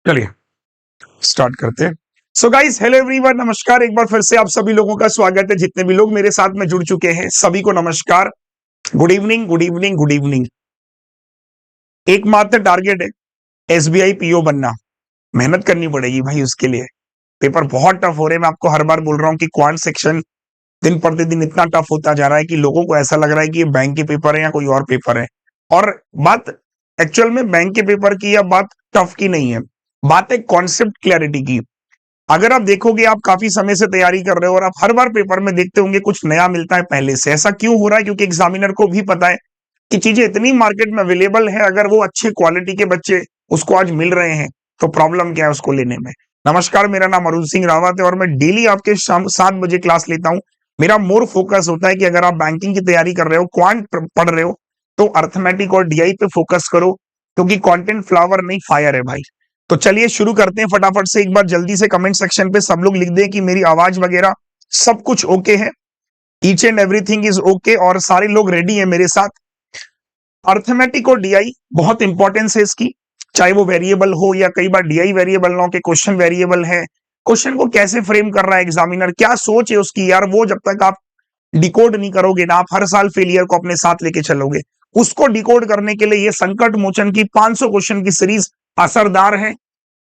चलिए स्टार्ट करते हैं। सो गाइस, हेलो एवरीवन, नमस्कार। एक बार फिर से आप सभी लोगों का स्वागत है। जितने भी लोग मेरे साथ में जुड़ चुके हैं सभी को नमस्कार, good evening, good evening, good evening. एकमात्र टारगेट है एसबीआई पीओ बनना। मेहनत करनी पड़ेगी भाई उसके लिए। पेपर बहुत टफ हो रहे हैं। मैं आपको हर बार बोल रहा हूँ कि क्वांट सेक्शन दिन प्रतिदिन इतना टफ होता जा रहा है कि लोगों को ऐसा लग रहा है कि ये बैंक के पेपर है या कोई और पेपर है। और बात एक्चुअल में बैंक के पेपर की या बात टफ की नहीं है, बात है कॉन्सेप्ट क्लैरिटी की। अगर आप देखोगे, आप काफी समय से तैयारी कर रहे हो और आप हर बार पेपर में देखते होंगे कुछ नया मिलता है पहले से। ऐसा क्यों हो रहा है? क्योंकि एग्जामिनर को भी पता है कि चीजें इतनी मार्केट में अवेलेबल है, अगर वो अच्छे क्वालिटी के बच्चे उसको आज मिल रहे हैं तो प्रॉब्लम क्या है उसको लेने में। नमस्कार, मेरा नाम अरुण सिंह रावत है और मैं डेली आपके शाम 7 बजे क्लास लेता हूं। मेरा मोर फोकस होता है कि अगर आप बैंकिंग की तैयारी कर रहे हो, क्वांट पढ़ रहे हो, तो अर्थमेटिक और डीआई पे फोकस करो, क्योंकि कंटेंट फ्लावर नहीं फायर है भाई। तो चलिए शुरू करते हैं फटाफट से। एक बार जल्दी से कमेंट सेक्शन पे सब लोग लिख दें कि मेरी आवाज वगैरह सब कुछ ओके है, each and everything is okay, और सारे लोग रेडी है मेरे साथ। अर्थमेटिक और डीआई बहुत इंपॉर्टेंस है इसकी, चाहे वो वेरिएबल हो या कई बार डीआई वेरिएबल ना हो के क्वेश्चन वेरिएबल है। क्वेश्चन को कैसे फ्रेम कर रहा है एग्जामिनर, क्या सोच है उसकी यार, वो जब तक आप डिकोड नहीं करोगे ना, आप हर साल फेलियर को अपने साथ लेके चलोगे। उसको डिकोड करने के लिए ये संकट मोचन की 500 क्वेश्चन की सीरीज असरदार है।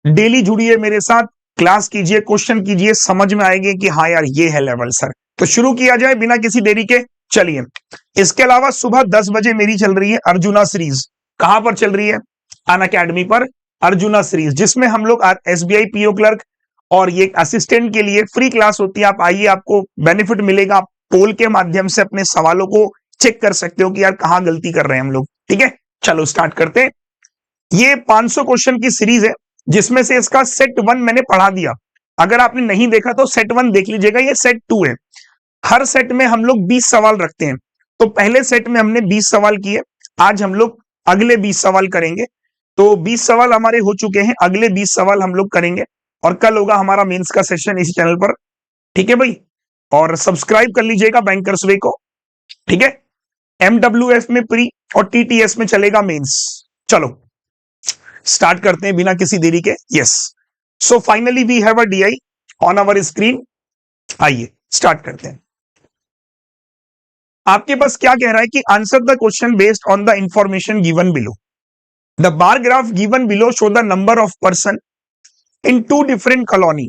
डेली जुड़िए मेरे साथ, क्लास कीजिए, क्वेश्चन कीजिए, समझ में आएंगे कि हाँ यार ये है लेवल सर। तो शुरू किया जाए बिना किसी देरी के। चलिए, इसके अलावा सुबह 10 बजे मेरी चल रही है अर्जुना सीरीज। कहां पर चल रही है? अनअकैडमी पर अर्जुना सीरीज, जिसमें हम लोग एसबीआई पीओ क्लर्क और ये असिस्टेंट के लिए फ्री क्लास होती है। आप आइए, आपको बेनिफिट मिलेगा। पोल के माध्यम से अपने सवालों को चेक कर सकते हो कि यार कहां गलती कर रहे हैं हम लोग। ठीक है, चलो स्टार्ट करते हैं। ये 500 क्वेश्चन की सीरीज है, जिसमें से इसका सेट 1 मैंने पढ़ा दिया। अगर आपने नहीं देखा तो सेट 1 देख लीजिएगा। ये सेट 2 है। हर सेट में हम लोग 20 सवाल रखते हैं। तो पहले सेट में हमने 20 सवाल किए, आज हम लोग अगले 20 सवाल करेंगे। तो 20 सवाल हमारे हो चुके हैं, अगले 20 सवाल हम लोग करेंगे और कल होगा हमारा मेंस का सेशन इसी चैनल पर। ठीक है भाई, और सब्सक्राइब कर लीजिएगा बैंकर्स वे को। ठीक है, एमडब्ल्यूएफ में प्री और टीटीएस में चलेगा मेंस। चलो स्टार्ट करते हैं बिना किसी देरी के। Yes, so finally we have a DI on our screen. आइए स्टार्ट करते हैं। आपके पास क्या कह रहा है कि answer the question based on the information given below. The bar graph given below show the number of person in 2 different colony.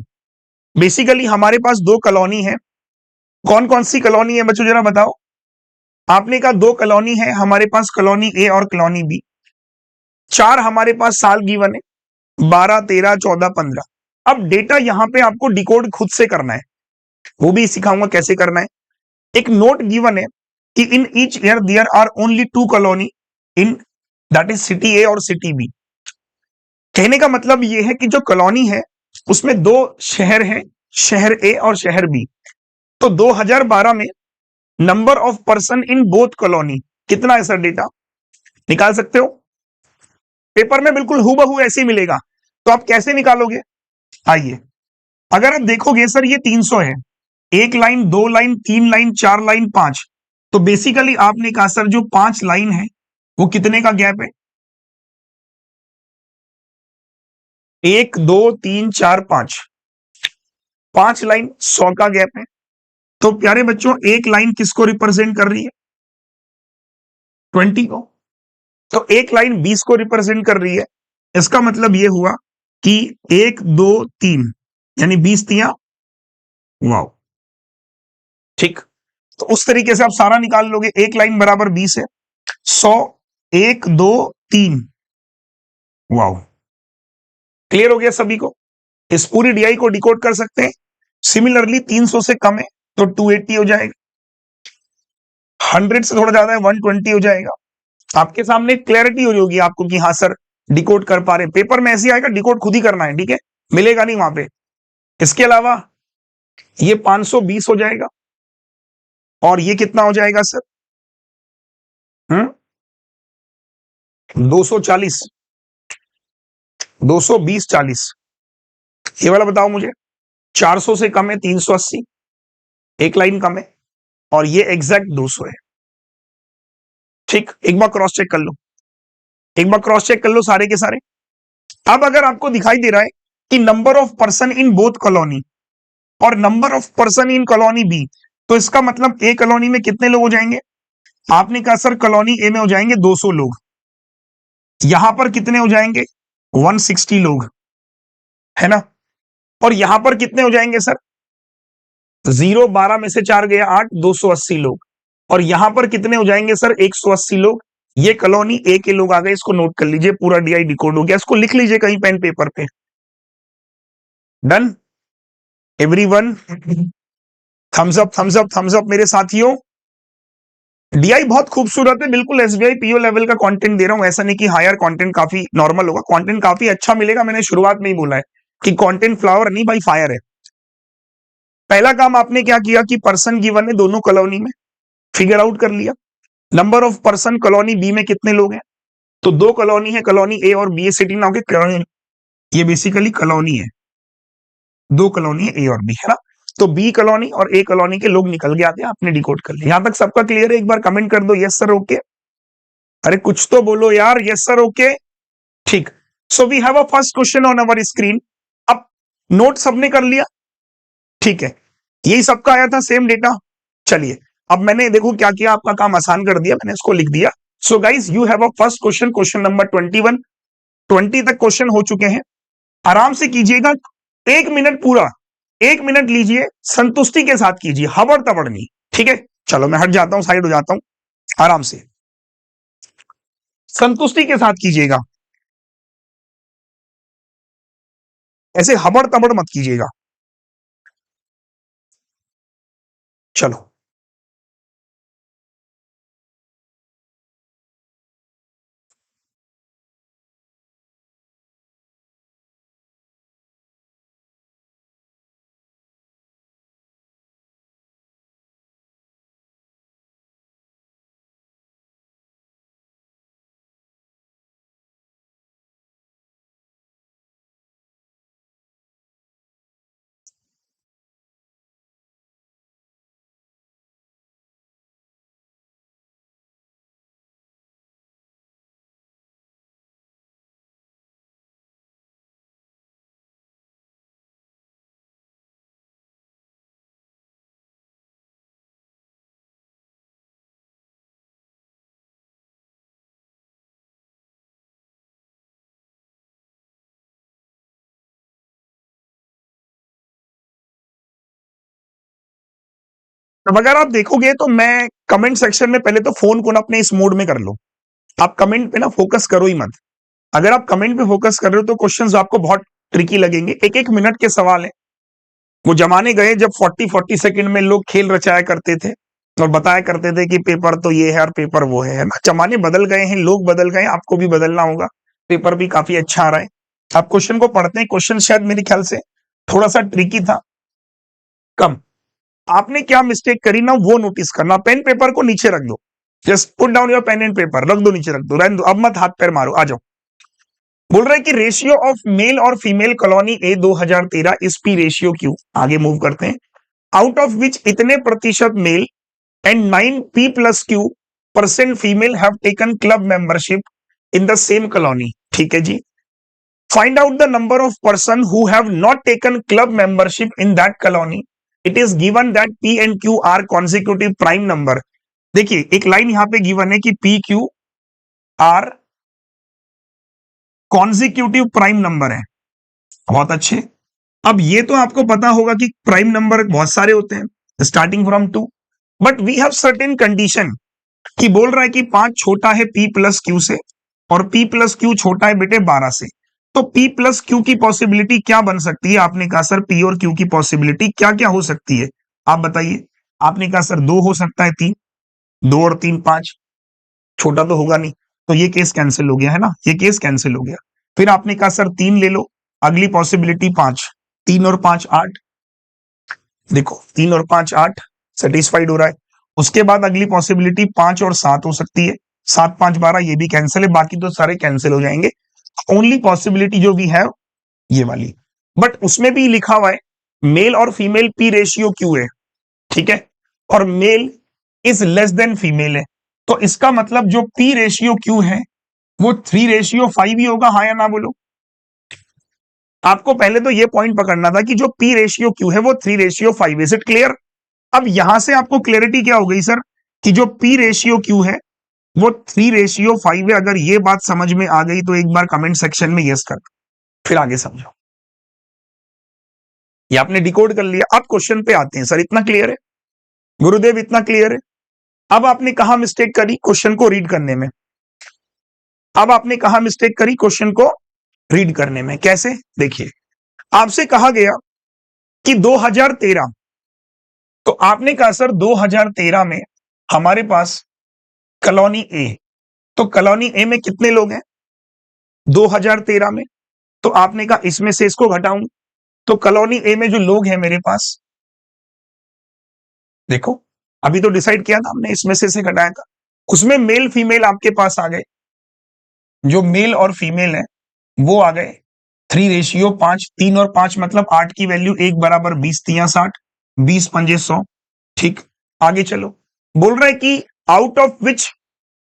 Basically हमारे पास 2 कॉलोनी है। कौन कौन सी कॉलोनी है बच्चों, जरा बताओ। आपने कहा 2 कॉलोनी है हमारे पास, कॉलोनी ए और कॉलोनी बी। 4 हमारे पास साल गिवन है, 12, 13, 14, 15। अब डेटा यहां पे आपको डिकोड खुद से करना है, वो भी सिखाऊंगा कैसे करना है। एक नोट गिवन है कि in each year there are only 2 colony in that is city A और सिटी बी। कहने का मतलब ये है कि जो कॉलोनी है उसमें 2 शहर हैं, शहर ए और शहर बी। तो 2012 में number of person in both colony कितना है सर? डेटा निकाल सकते हो? पेपर में बिल्कुल हूबहू ऐसे ही मिलेगा, तो आप कैसे निकालोगे? आइए, अगर आप देखोगे सर ये 300 है, 1 लाइन, 2 लाइन, 3 लाइन, 4 लाइन, 5। तो बेसिकली आपने कहा सर जो 5 लाइन है वो कितने का गैप है? 1, 2, 3, 4, 5। 5 लाइन 100 का गैप है। तो प्यारे बच्चों, 1 लाइन किसको रिप्रेजेंट कर रही है? 20 को। तो 1 लाइन 20 को रिप्रेजेंट कर रही है। इसका मतलब यह हुआ कि 1, 2, 3 यानी 20 तिया। वाओ, ठीक। तो उस तरीके से आप सारा निकाल लोगे। 1 लाइन बराबर 20 है, 100, 1, 2, 3। वाओ, क्लियर हो गया सभी को? इस पूरी डीआई को डिकोड कर सकते हैं। सिमिलरली 300 से कम है तो 280 हो जाएगा, 100 से थोड़ा ज्यादा है 120 हो जाएगा। आपके सामने क्लैरिटी हो जाएगी आपको कि हाँ सर डिकोड कर पा रहे। पेपर में ऐसे आएगा, डिकोड खुद ही करना है, ठीक है, मिलेगा नहीं वहां पे। इसके अलावा ये 520 हो जाएगा और ये कितना हो जाएगा सर? 240, 220, 40। ये वाला बताओ मुझे। 400 से कम है 380, 1 लाइन कम है, और ये एग्जैक्ट 200 है। ठीक, एक बार क्रॉस चेक कर लो, एक बार क्रॉस चेक कर लो सारे के सारे। अब अगर आपको दिखाई दे रहा है कि number of person in both colony और number of person in colony B, तो इसका मतलब ए कॉलोनी में कितने लोग हो जाएंगे? आपने कहा सर कॉलोनी ए में हो जाएंगे 200 लोग, यहां पर कितने हो जाएंगे? 160 लोग, है ना? और यहां पर कितने हो जाएंगे सर? 0 12 में से 4 गया 8, 280 लोग। और यहां पर कितने हो जाएंगे सर? 180 लोग। ये कॉलोनी ए के लोग आ गए, इसको नोट कर लीजिए, पूरा डीआई डिकोड हो गया। इसको लिख लीजिए कहीं पेन पेपर पे। Done everyone, thumbs up thumbs up thumbs up मेरे साथियों। डीआई बहुत खूबसूरत है, बिल्कुल एसबीआई पीओ लेवल का कंटेंट दे रहा हूं, ऐसा नहीं कि हायर कंटेंट काफी नॉर्मल होगा, कंटेंट काफी अच्छा मिलेगा। मैंने शुरुआत में ही बोला है कि कंटेंट फ्लावर नहीं भाई, फायर है। पहला काम आपने क्या किया कि पर्सन गिवन है दोनों कॉलोनी में, फिगर आउट कर लिया। Number of person colony B में कितने लोग हैं? तो 2 कॉलोनी है, कॉलोनी ए और बी, सिटी नाउ के, ये बेसिकली कॉलोनी है, 2 कॉलोनी है ए और बी, है ना? तो बी कॉलोनी और ए कॉलोनी के लोग निकल के आते हैं, आपने डिकोड कर लिया। यहां तक सबका क्लियर है? एक बार कमेंट कर दो यस सर ओके। अरे कुछ तो बोलो यार, यस सर ओके, ठीक। So we have a first question on our screen. अब नोट सबने कर लिया, ठीक है? यही सबका आया था सेम डेटा। चलिए अब मैंने देखो क्या किया, आपका काम आसान कर दिया, मैंने इसको लिख दिया। So guys you have a first question, question number 21। 20 तक क्वेश्चन हो चुके हैं, आराम से कीजिएगा। 1 मिनट पूरा, 1 मिनट लीजिए, संतुष्टि के साथ कीजिए, हबड़ तबड़ नहीं, ठीक है? चलो मैं हट जाता हूं, साइड हो जाता हूं, आराम से संतुष्टि के साथ कीजिएगा, ऐसे हबड़ तबड़ मत कीजिएगा। चलो अब अगर आप देखोगे तो मैं कमेंट सेक्शन में, पहले तो फोन को ना अपने इस मोड में कर लो, आप कमेंट पे ना फोकस करो ही मत। अगर आप कमेंट पे फोकस कर रहे हो तो क्वेश्चंस आपको बहुत ट्रिकी लगेंगे, 1-1 मिनट के सवाल है। वो जमाने गए जब 40-40 सेकंड में लोग खेल रचाया करते थे और बताया करते थे कि पेपर तो ये है और पेपर वो है ना? जमाने बदल गए हैं, लोग बदल गए, आपको भी बदलना होगा। पेपर भी काफी अच्छा आ रहा है, आप क्वेश्चन को पढ़ते हैं। क्वेश्चन शायद मेरे ख्याल से थोड़ा सा ट्रिकी था, कम। आपने क्या मिस्टेक करी ना वो नोटिस करना। पेन पेपर को नीचे रख दो, just put down your pen and paper, रख दो नीचे, रख दो, रहने दो, अब मत हाथ पैर मारो, आ जाओ। बोल रहे हैं कि रेशियो ऑफ मेल और female colony A 2013 is P ratio Q, आगे मूव करते हैं, आउट ऑफ विच इतने प्रतिशत male and 9 P plus Q percent female have taken club membership in the same colony. ठीक है जी। Find out the number of person who have not taken club membership in that colony. It is given that P and Q are consecutive prime number. देखिए एक line यहां पे given है कि P Q are consecutive prime number है, बहुत अच्छे। अब ये तो आपको पता होगा कि प्राइम नंबर बहुत सारे होते हैं starting from 2, but we have certain condition कि बोल रहा है कि 5 छोटा है P प्लस क्यू से और P प्लस क्यू छोटा है बेटे 12 से। तो P प्लस क्यू की पॉसिबिलिटी क्या बन सकती है? आपने कहा सर P और Q की पॉसिबिलिटी क्या क्या हो सकती है, आप बताइए। आपने कहा सर 2 हो सकता है, 3, 2 और 3 5, छोटा तो होगा नहीं, तो ये केस कैंसिल हो गया, है ना? ये केस कैंसिल हो गया। फिर आपने कहा सर 3 ले लो, अगली पॉसिबिलिटी 5, 3 और 5 8, देखो 3 और 5 8, सेटिस्फाइड हो रहा है। उसके बाद अगली पॉसिबिलिटी 5 और 7 हो सकती है, 7 5 12, ये भी कैंसिल है, बाकी तो सारे कैंसिल हो जाएंगे। ओनली पॉसिबिलिटी जो भी है ये वाली, बट उसमें भी लिखा हुआ है मेल और फीमेल पी रेशियो क्यू है, ठीक है, और male is less than female है। तो इसका मतलब जो पी रेशियो क्यू है वो 3:5 ही होगा, हाँ या ना बोलो? आपको पहले तो ये पॉइंट पकड़ना था कि जो P रेशियो Q है वो 3:5। Is it clear? अब यहां से आपको क्लियरिटी क्या हो गई सर कि जो P रेशियो Q है वो 3:5 है। अगर ये बात समझ में आ गई तो एक बार कमेंट सेक्शन में यस कर, फिर आगे समझो। ये आपने डिकोड कर लिया। अब क्वेश्चन पे आते हैं। सर इतना क्लियर है गुरुदेव? इतना क्लियर है? अब आपने कहा मिस्टेक करी क्वेश्चन को रीड करने में। अब आपने कहा मिस्टेक करी क्वेश्चन को रीड करने में। कैसे? देखिए, आपसे कहा गया कि 2013, तो आपने कहा सर 2013 में हमारे पास कॉलोनी ए, तो कॉलोनी ए में कितने लोग हैं 2013 में? तो आपने कहा इसमें से इसको घटाऊं, तो कॉलोनी ए में जो लोग हैं मेरे पास, देखो अभी तो डिसाइड किया था हमने, इसमें से घटाया था, उसमें मेल फीमेल आपके पास आ गए। जो मेल और फीमेल है वो आ गए 3:5। 3 और 5 मतलब 8 की वैल्यू 1 बराबर 20 तिया 60, 20 पंजे 100। ठीक, आगे चलो। बोल रहा है कि आउट ऑफ विच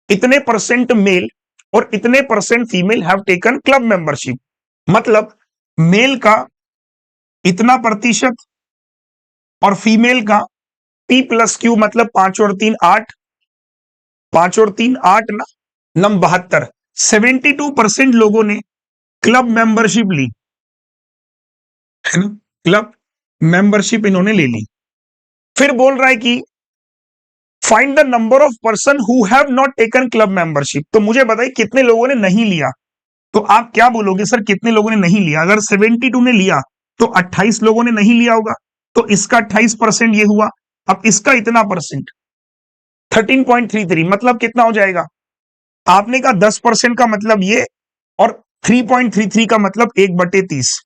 इतने परसेंट मेल और इतने percent female have taken club membership. मतलब मेल का इतना प्रतिशत और फीमेल का P+Q, मतलब 5 और 3 8, 5 और 3 8 ना, नम 72। 72% लोगों ने क्लब मेंबरशिप ली है ना, क्लब मेंबरशिप इन्होंने ले ली। फिर बोल रहा है कि find the number of person who have not taken club membership. तो मुझे बताइए कितने लोगों ने नहीं लिया। तो आप क्या बोलोगे सर कितने लोगों ने नहीं लिया? अगर 72 ने लिया तो 28 लोगों ने नहीं लिया होगा, तो इसका 28% ये हुआ। अब इसका इतना परसेंट 13.33, मतलब कितना हो जाएगा? आपने कहा 10% का मतलब ये, और 3.33 का मतलब 1/30।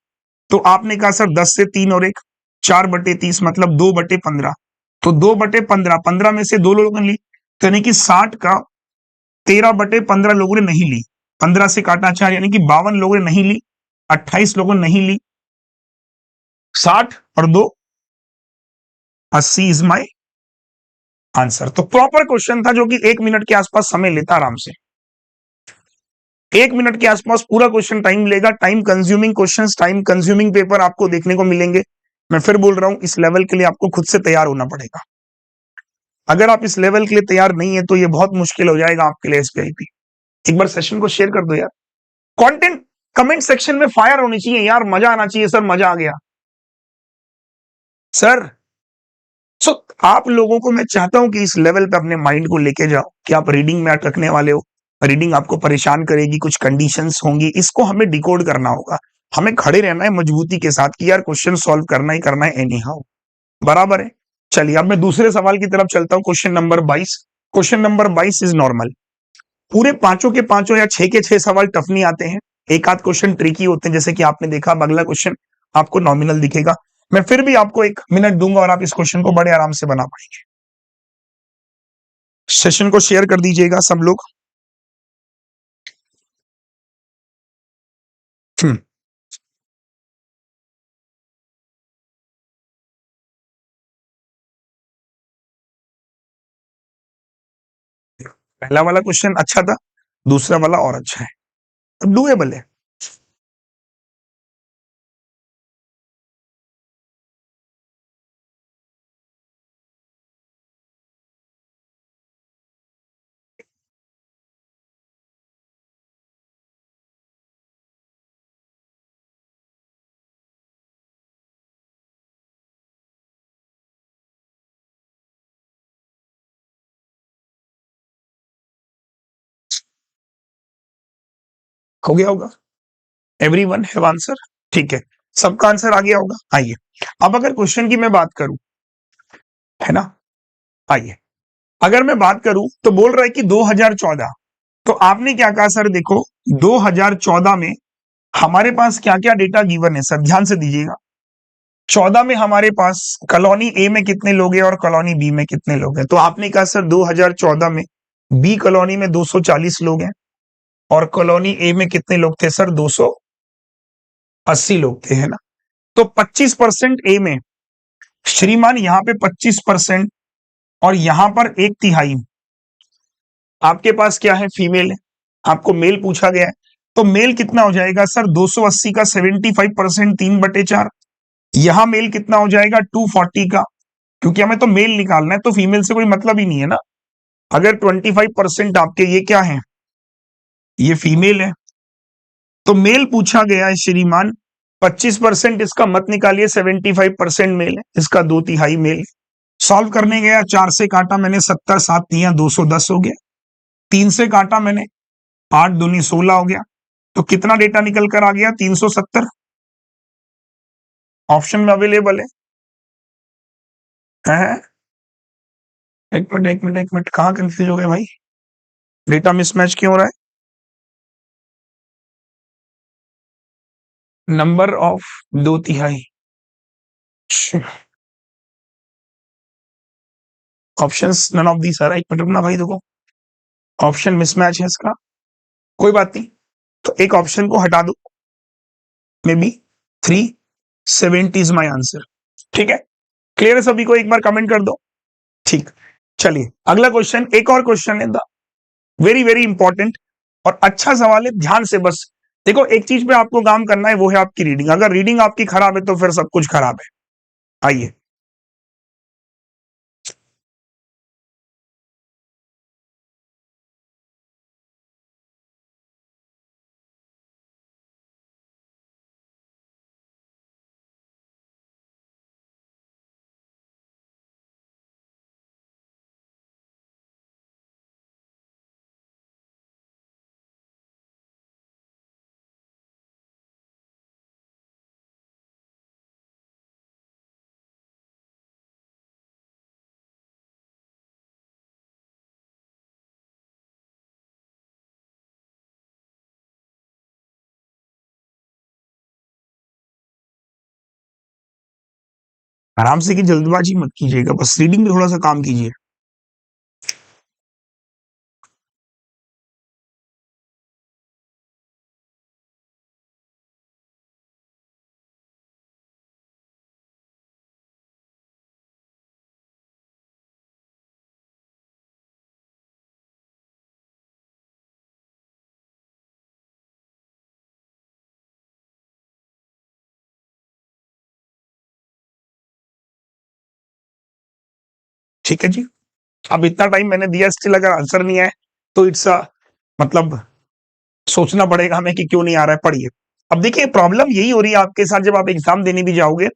तो आपने कहा सर 10 से 3 और 1 4/30, मतलब 2/15। तो 2/15, 15 में से 2 लोगों ने ली, तो यानी कि 60 का 13/15 लोगों ने नहीं ली। 15 से काटा 4, यानी कि 52 लोगों ने नहीं ली, 28 लोगों ने नहीं ली, 60 और 2 80 इज माई आंसर। तो प्रॉपर क्वेश्चन था जो कि 1 मिनट के आसपास समय लेता आराम से। 1 मिनट के आसपास पूरा क्वेश्चन टाइम लेगा। Time consuming questions, time consuming paper आपको देखने को मिलेंगे। मैं फिर बोल रहा हूं, इस लेवल के लिए आपको खुद से तैयार होना पड़ेगा। अगर आप इस लेवल के लिए तैयार नहीं है तो ये बहुत मुश्किल हो जाएगा आपके लिए एसपीआईपी। एक बार सेशन को शेयर कर दो यार। कंटेंट कमेंट सेक्शन में फायर होनी चाहिए यार, मजा आना चाहिए। सर मजा आ गया सर। सो आप लोगों को मैं चाहता हूं कि इस लेवल पे अपने माइंड को लेके जाओ कि आप रीडिंग में अटकने वाले हो। रीडिंग आपको परेशान करेगी, कुछ कंडीशंस होंगी, इसको हमें डिकोड करना होगा। हमें खड़े रहना है मजबूती के साथ कि यार क्वेश्चन सॉल्व करना ही करना है एनी हाउ। बराबर है? चलिए अब मैं दूसरे सवाल की तरफ चलता हूं। Question number 22। Question number 22 is normal. पूरे पांचों के पांचों या 6 के 6 सवाल टफ नहीं आते हैं, एक आध क्वेश्चन ट्रिकी होते हैं, जैसे कि आपने देखा। अब अगला क्वेश्चन आपको नॉमिनल दिखेगा। मैं फिर भी आपको 1 मिनट दूंगा और आप इस क्वेश्चन को बड़े आराम से बना पाएंगे। सेशन को शेयर कर दीजिएगा सब लोग। पहला वाला क्वेश्चन अच्छा था, दूसरा वाला और अच्छा है, डूएबल है। हो गया होगा? Everyone have answer? ठीक है, सबका आंसर आ गया होगा। आइए अब अगर क्वेश्चन की मैं बात करूं, है ना, आइए अगर मैं बात करूं तो बोल रहा है कि 2014। तो आपने क्या कहा सर? देखो 2014 में हमारे पास क्या क्या डेटा गिवन है सर, ध्यान से दीजिएगा। 14 में हमारे पास कॉलोनी ए में कितने लोग हैं और कॉलोनी बी में कितने लोग हैं। तो आपने कहा सर 2014 में बी कॉलोनी में 240 लोग हैं और कॉलोनी ए में कितने लोग थे सर? 280 लोग थे, है ना। तो 25% ए में, श्रीमान यहां पे 25% और यहां पर 1/3 आपके पास क्या है? फीमेल है। आपको मेल पूछा गया है तो मेल कितना हो जाएगा सर? 280 का 75% 3/4। यहां मेल कितना हो जाएगा? 240 का, क्योंकि हमें तो मेल निकालना है, तो फीमेल से कोई मतलब ही नहीं है ना। अगर 25% आपके ये क्या है, ये फीमेल है, तो मेल पूछा गया है श्रीमान 25%, इसका मत निकालिए, 75% मेल है, इसका 2/3 मेल है। सॉल्व करने गया, 4 से काटा मैंने, 70, 7 दिया 210 हो गया। 3 से काटा मैंने, 8 दूनी 16 हो गया। तो कितना डेटा निकल कर आ गया? 370। ऑप्शन में अवेलेबल है? एक मिनट एक मिनट एक मिनट, कहाँ कंफ्यूज हो गए भाई? डेटा मिसमैच क्यों हो रहा है? Number of 2/3। Options none of these आ रहा है। एक मिनट रुकना भाई, देखो ऑप्शन मिसमैच है इसका, कोई बात नहीं। तो एक ऑप्शन को हटा दो, may be 370 is my answer. ठीक है, क्लियर है सभी को? एक बार कमेंट कर दो। ठीक, चलिए अगला क्वेश्चन, एक और क्वेश्चन है, वेरी वेरी इंपॉर्टेंट और अच्छा सवाल है, ध्यान से बस देखो। एक चीज पे आपको काम करना है, वो है आपकी रीडिंग। अगर रीडिंग आपकी खराब है तो फिर सब कुछ खराब है। आइए, आराम से, की जल्दबाजी मत कीजिएगा, बस रीडिंग में थोड़ा सा काम कीजिए। ठीक है जी, अब इतना टाइम मैंने दिया, स्टिल अगर आंसर नहीं आए तो इट्स मतलब सोचना पड़ेगा हमें कि क्यों नहीं आ रहा है। पढ़िए, अब देखिए प्रॉब्लम यही हो रही है आपके साथ, जब आप एग्जाम देने भी जाओगे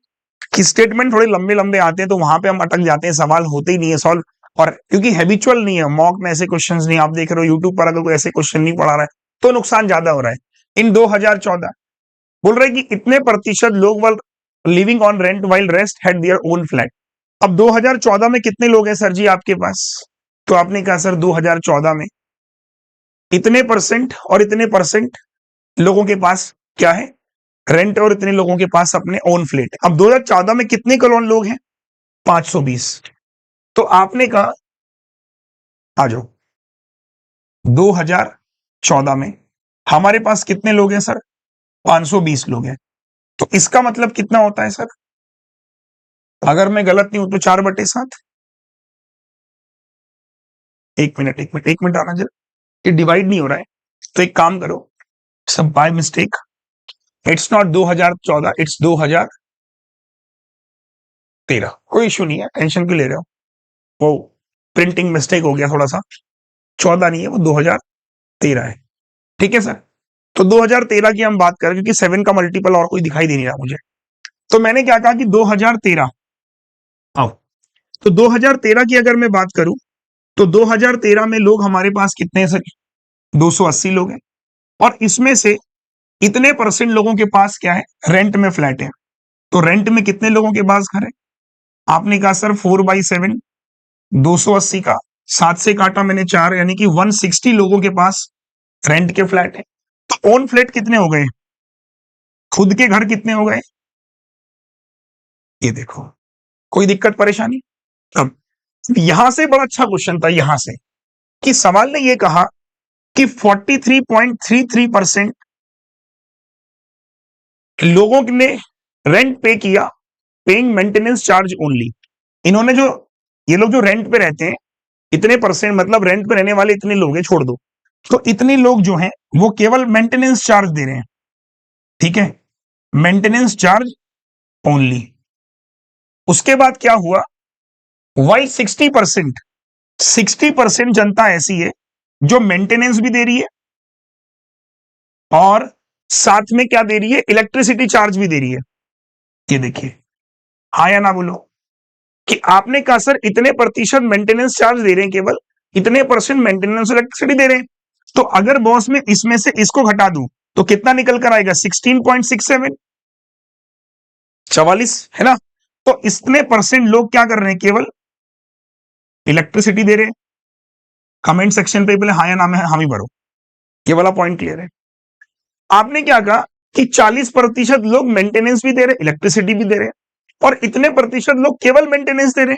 कि स्टेटमेंट थोड़े लंबे लंबे आते हैं, तो वहां पे हम अटक जाते हैं, सवाल होते ही नहीं है सॉल्व। और क्योंकि हैबिचुअल नहीं है, मॉक में ऐसे क्वेश्चंस नहीं, आप देख रहे हो यूट्यूब पर अगर कोई ऐसे क्वेश्चन नहीं पढ़ा रहा है तो नुकसान ज्यादा हो रहा है। इन 2014 बोल रहे कि इतने प्रतिशत लोग were living on rent while rest had their own flat. अब 2014 में कितने लोग हैं सर जी आपके पास? तो आपने कहा सर 2014 में इतने परसेंट और इतने परसेंट लोगों के पास क्या है? रेंट, और इतने लोगों के पास अपने ओन फ्लैट। अब 2014 में कितने करोड़ लोग हैं? 520। तो आपने कहा, आ जाओ, 2014 में हमारे पास कितने लोग हैं सर? 520 लोग हैं। तो इसका मतलब कितना होता है सर? अगर मैं गलत नहीं हूं तो 4/7। एक मिनट एक मिनट एक मिनट आना जरा, ये डिवाइड नहीं हो रहा है, तो एक काम करो, सब by mistake, it's not 2014, it's 2013। कोई इशू नहीं है, टेंशन क्यों ले रहे हो? वो प्रिंटिंग मिस्टेक हो गया थोड़ा सा, 14 नहीं है वो 2013 है। ठीक है सर, तो 2013 की हम बात करें, क्योंकि 7 का मल्टीपल और कोई दिखाई दे नहीं रहा मुझे। तो मैंने क्या कहा कि 2013, आओ, तो 2013 की अगर मैं बात करूं तो 2013 में लोग हमारे पास कितने हैं सर? 280 लोग हैं। और इसमें से इतने परसेंट लोगों के पास क्या है? रेंट में फ्लैट है। तो रेंट में कितने लोगों के पास घर है? आपने कहा सर 4/7, 280 का 7 से काटा मैंने 4, यानी कि 160 लोगों के पास रेंट के फ्लैट है। तो ओन फ्लैट कितने हो गए? खुद के घर कितने हो गए? ये देखो, कोई दिक्कत परेशानी? अब यहां से बड़ा अच्छा क्वेश्चन था, यहां से कि सवाल ने यह कहा कि 43.33% लोगों ने रेंट पे किया, पेइंग मेंटेनेंस चार्ज ओनली। इन्होंने जो, ये लोग जो रेंट पे रहते हैं, इतने परसेंट, मतलब रेंट पे रहने वाले इतने लोग हैं, छोड़ दो, तो इतने लोग जो हैं वो केवल मेंटेनेंस चार्ज दे रहे हैं, ठीक है, मेंटेनेंस चार्ज ओनली। उसके बाद क्या हुआ, वाई 60% जनता ऐसी है जो मेंटेनेंस भी दे रही है और साथ में क्या दे रही है, इलेक्ट्रिसिटी चार्ज भी दे रही है। ये देखिए, हाँ या ना बोलो कि आपने कहा सर इतने प्रतिशत मेंटेनेंस चार्ज दे रहे हैं, केवल इतने परसेंट मेंटेनेंस इलेक्ट्रिसिटी दे रहे हैं। तो अगर बॉस में इसमें से इसको घटा दूं तो कितना निकल कर आएगा, 16.67, 44, है ना। तो इतने परसेंट लोग क्या कर रहे हैं, केवल इलेक्ट्रिसिटी दे रहे हैं। कमेंट सेक्शन पे पहले हाँ या ना में हम ही भरो, ये वाला पॉइंट क्लियर है। आपने क्या कहा कि 40% लोग मेंटेनेंस भी दे रहे, इलेक्ट्रिसिटी भी दे रहे, और इतने प्रतिशत लोग केवल मेंटेनेंस दे रहे।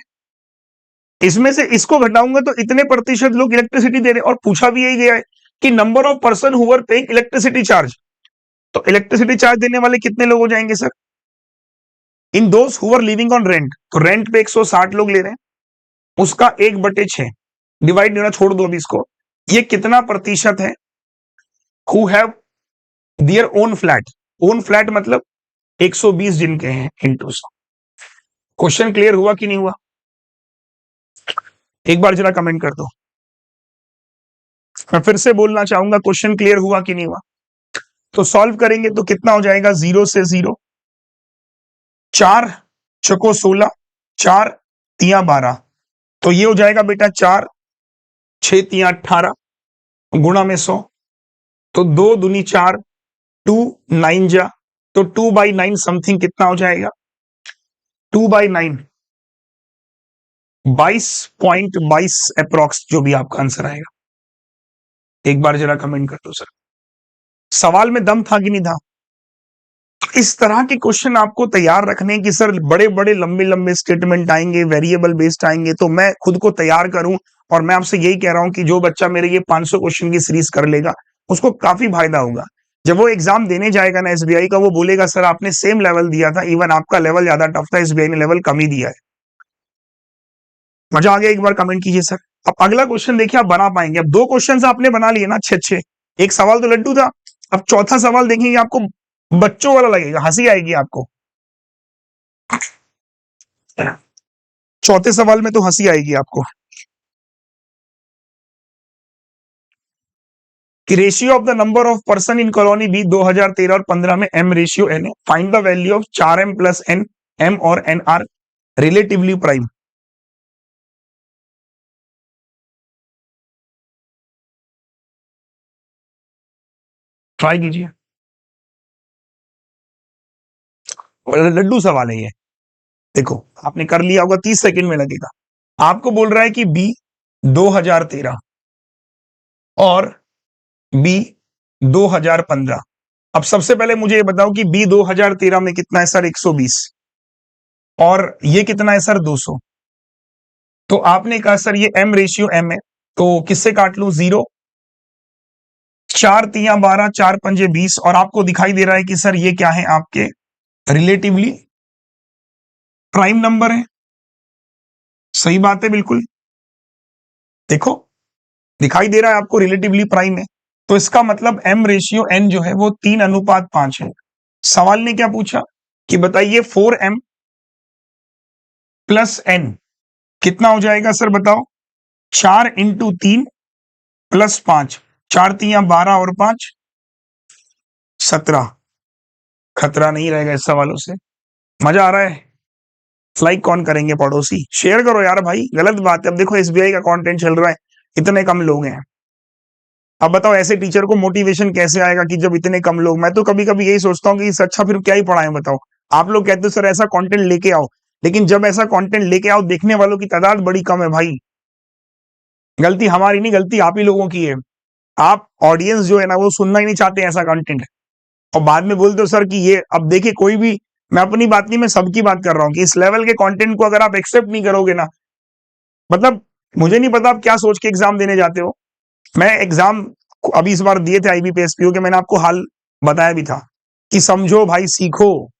इसमें से इसको घटाऊंगा तो इतने प्रतिशत लोग इलेक्ट्रिसिटी दे रहे, और पूछा भी यही गया है कि number of person who were paying electricity charge. तो इलेक्ट्रिसिटी चार्ज देने वाले कितने लोग हो जाएंगे sir, in those who were living on rent. तो रेंट पे 160 लोग ले रहे हैं, उसका 1/6 डिवाइड देना, छोड़ दो अभी इसको। ये कितना प्रतिशत है, who have their own flat. Own flat मतलब 120 जिनके हैं इंटू 100। क्वेश्चन क्लियर हुआ कि नहीं हुआ, एक बार जरा कमेंट कर दो। मैं फिर से बोलना चाहूंगा, क्वेश्चन क्लियर हुआ कि नहीं हुआ। तो सॉल्व करेंगे तो कितना हो जाएगा, 0 से 0, 4 चको 16, 4 तिया 12, तो ये हो जाएगा बेटा 4 6 तिया 18 गुणा में 100, तो 2 दूनी 4, 2 9 जा, तो 2/9 समथिंग कितना हो जाएगा, 2/9 22.22 अप्रोक्स, जो भी आपका आंसर आएगा। एक बार जरा कमेंट कर दो सर, सवाल में दम था कि नहीं था। इस तरह के क्वेश्चन आपको तैयार रखने की सर, बड़े बड़े लंबे लंबे स्टेटमेंट आएंगे, वेरिएबल बेस्ड आएंगे, तो मैं खुद को तैयार करूं। और मैं आपसे यही कह रहा हूं कि जो बच्चा मेरे ये 500 क्वेश्चन की सीरीज कर लेगा उसको काफी फायदा होगा। जब वो एग्जाम देने जाएगा ना एसबीआई का, वो बोलेगा सर आपने सेम लेवल दिया था, इवन आपका लेवल ज्यादा टफ था, एसबीआई ने लेवल कम ही दिया है। मजा आ गया, एक बार कमेंट कीजिए सर। अब अगला क्वेश्चन देखिए, आप बना पाएंगे। अब 2 क्वेश्चन आपने बना लिए ना अच्छे अच्छे, एक सवाल तो लड्डू था। अब चौथा सवाल देखेंगे, आपको बच्चों वाला लगेगा, हंसी आएगी आपको। चौथे सवाल में तो हंसी आएगी आपको कि ratio of the number of person in colony B 2013 और 15 में m रेशियो n है, find the value of 4m plus n, m और n are relatively prime. Try कीजिए, लड्डू सवाल है ये। देखो आपने कर लिया होगा, 30 सेकंड में लगेगा। आपको बोल रहा है कि बी 2013 और बी 2015। अब सबसे पहले मुझे ये बताओ कि बी 2013 में कितना है सर, 120, और ये कितना है सर, 200। तो आपने कहा सर ये m रेशियो m है, तो किससे काट लूं, 0, 4 तिया 12, 4 पंजे 20, और आपको दिखाई दे रहा है कि सर ये क्या है, आपके रिलेटिवली प्राइम नंबर है। सही बात है, बिल्कुल। देखो दिखाई दे रहा है आपको रिलेटिवली प्राइम है, तो इसका मतलब m रेशियो n जो है वो 3:5 है। सवाल ने क्या पूछा कि बताइए 4m प्लस n कितना हो जाएगा सर, बताओ। 4 इंटू 3 प्लस 5, 4 तिया 12 और 5 17। खतरा नहीं रहेगा इस सवालों से। मजा आ रहा है, लाइक कौन करेंगे पड़ोसी, शेयर करो यार भाई, गलत बात है। अब देखो एसबीआई का कंटेंट चल रहा है, इतने कम लोग हैं। अब बताओ ऐसे टीचर को मोटिवेशन कैसे आएगा कि जब इतने कम लोग। मैं तो कभी कभी यही सोचता हूँ कि इससे अच्छा फिर क्या ही पढ़ाएं, बताओ। आप लोग कहते हो सर ऐसा कंटेंट लेके आओ, लेकिन जब ऐसा कंटेंट लेके आओ देखने वालों की तादाद बड़ी कम है भाई। गलती हमारी नहीं, गलती आप ही लोगों की है। आप ऑडियंस जो है ना वो सुनना ही नहीं चाहते ऐसा कंटेंट, और बाद में बोलते हो सर कि ये। अब देखिए कोई भी, मैं अपनी बात नहीं, मैं सबकी बात कर रहा हूँ कि इस लेवल के कंटेंट को अगर आप एक्सेप्ट नहीं करोगे ना, मतलब मुझे नहीं पता आप क्या सोच के एग्जाम देने जाते हो। मैं एग्जाम अभी इस बार दिए थे आईबीपीएसपीओ के, मैंने आपको हाल बताया भी था कि समझो भाई, सीखो।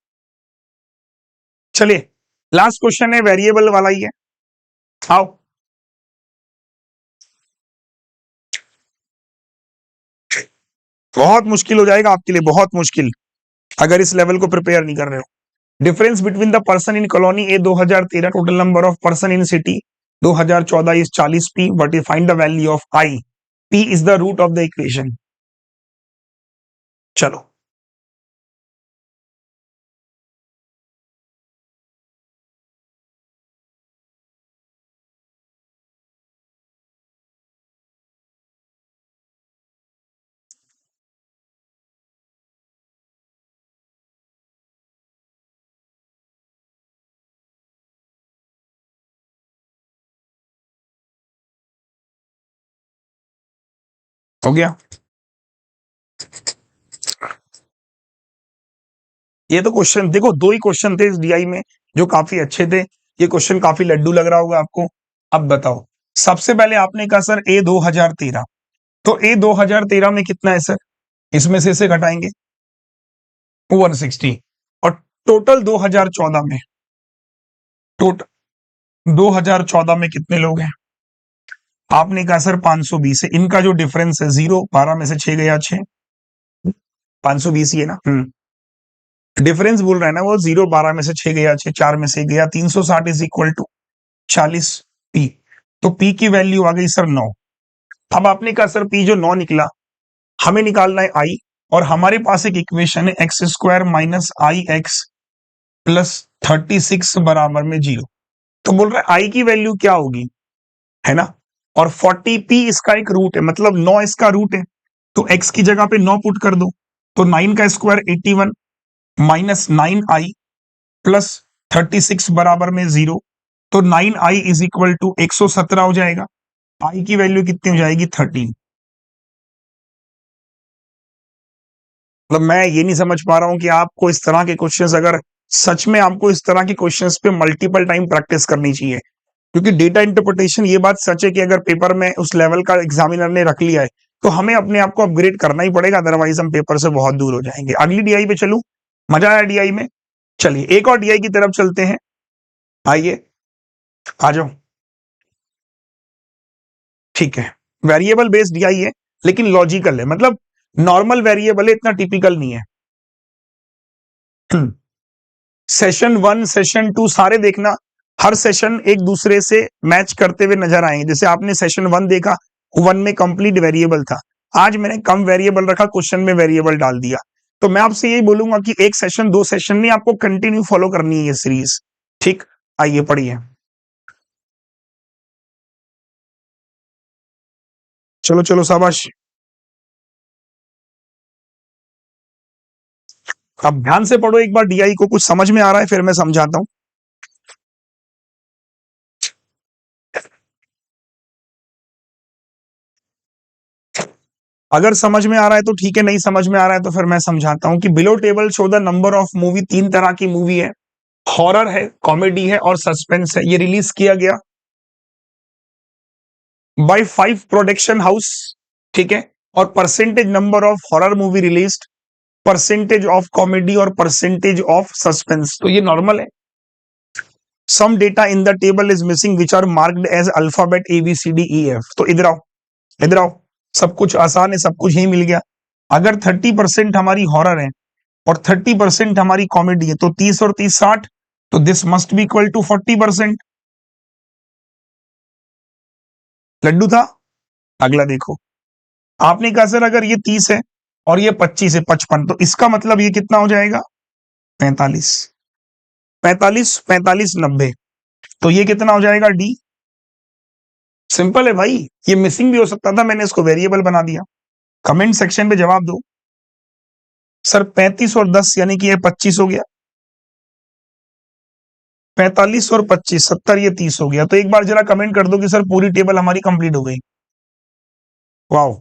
चलिए लास्ट क्वेश्चन है, वेरिएबल वाला ही है, आओ। बहुत मुश्किल हो जाएगा आपके लिए, बहुत मुश्किल, अगर इस लेवल को प्रिपेयर नहीं कर रहे हो। Difference between the person in colony A 2013, total number of person in city 2014 is 40 P, but you find the value of I, P is the root of the equation. चलो हो गया। ये तो क्वेश्चन देखो, दो ही क्वेश्चन थे इस DI में जो काफी अच्छे थे। ये क्वेश्चन काफी लड्डू लग रहा होगा आपको। अब बताओ, सबसे पहले आपने कहा सर ए 2013, तो ए 2013 में कितना है सर, इसमें से इसे घटाएंगे 160, और टोटल 2014 में, टोटल 2014 में कितने लोग हैं, आपने कहा सर 520 है। इनका जो डिफरेंस है 0, 12 में से 6 गया 6, 520 ही है ना। डिफरेंस बोल रहा है ना वो, 0 12 में से 6 गया 6, 4 में से गया, 360 इज इक्वल टू 40 पी। तो पी की वैल्यू आ गई सर 9। अब आपने कहा सर पी जो 9 निकला, हमें निकालना है आई, और हमारे पास एक इक्वेशन है एक्स स्क्वायर माइनस आई एक्स प्लस 36 बराबर में 0। तो बोल रहा है आई की वैल्यू क्या होगी, है ना, और 40 पी इसका एक रूट है, मतलब 9 इसका रूट है, तो x की जगह पे 9 पुट कर दो, तो 9 का स्क्वायर 81 माइनस 9i प्लस 36 बराबर में 0, तो 9i इज इक्वल टू 117 हो जाएगा। i की वैल्यू कितनी हो जाएगी 13। मतलब मैं ये नहीं समझ पा रहा हूं कि आपको इस तरह के क्वेश्चंस, अगर सच में आपको इस तरह के क्वेश्चंस पे मल्टीपल टाइम प्रैक्टिस करनी चाहिए, क्योंकि डेटा इंटरप्रिटेशन, ये बात सच है कि अगर पेपर में उस लेवल का एग्जामिनर ने रख लिया है तो हमें अपने आप को अपग्रेड करना ही पड़ेगा, अदरवाइज हम पेपर से बहुत दूर हो जाएंगे। अगली डीआई पे चलूं, मजा आया डीआई में, चलिए एक और डीआई की तरफ चलते हैं, आइए आ जाओ। ठीक है, वेरिएबल बेस्ड डीआई है लेकिन लॉजिकल है, मतलब नॉर्मल वेरिएबल है, इतना टिपिकल नहीं है। सेशन 1 सेशन 2 सारे देखना, हर सेशन एक दूसरे से मैच करते हुए नजर आएंगे। जैसे आपने सेशन 1 देखा, 1 में कंप्लीट वेरिएबल था, आज मैंने कम वेरिएबल रखा, क्वेश्चन में वेरिएबल डाल दिया। तो मैं आपसे यही बोलूंगा कि एक सेशन 2 सेशन नहीं, आपको कंटिन्यू फॉलो करनी है ये सीरीज। ठीक, आइए पढ़िए। चलो चलो शाबाश। अब ध्यान से पढ़ो एक बार डीआई को, कुछ समझ में आ रहा है फिर मैं समझाता हूं। अगर समझ में आ रहा है तो ठीक है, नहीं समझ में आ रहा है तो फिर मैं समझाता हूं कि below table show the number of movie. 3 तरह की मूवी है, हॉरर है, कॉमेडी है और सस्पेंस है। ये रिलीज किया गया बाय 5 प्रोडक्शन हाउस, ठीक है, और percentage number of horror movie released, percentage of comedy और परसेंटेज ऑफ सस्पेंस, तो ये नॉर्मल है। Some data in the table is missing which are marked as alphabet A B C D E F. तो इधर आओ, इधर आओ, सब कुछ आसान है, सब कुछ ही मिल गया। अगर 30% हमारी हॉरर है और 30% हमारी कॉमेडी है, तो 30 और 30 60, तो this must be equal to 40%। लड्डू था। अगला देखो, आपने कहा सर अगर ये 30 है और ये 25 है, 55, तो इसका मतलब ये कितना हो जाएगा 45, 45 45 90, तो ये कितना हो जाएगा डी। सिंपल है भाई, ये मिसिंग भी हो सकता था, मैंने इसको वेरिएबल बना दिया। कमेंट सेक्शन पे जवाब दो। सर 35 और 10 यानी कि ये 25 हो गया, 45 और 25 70, ये 30 हो गया। तो एक बार जरा कमेंट कर दो कि सर पूरी टेबल हमारी कंप्लीट हो गई। Wow,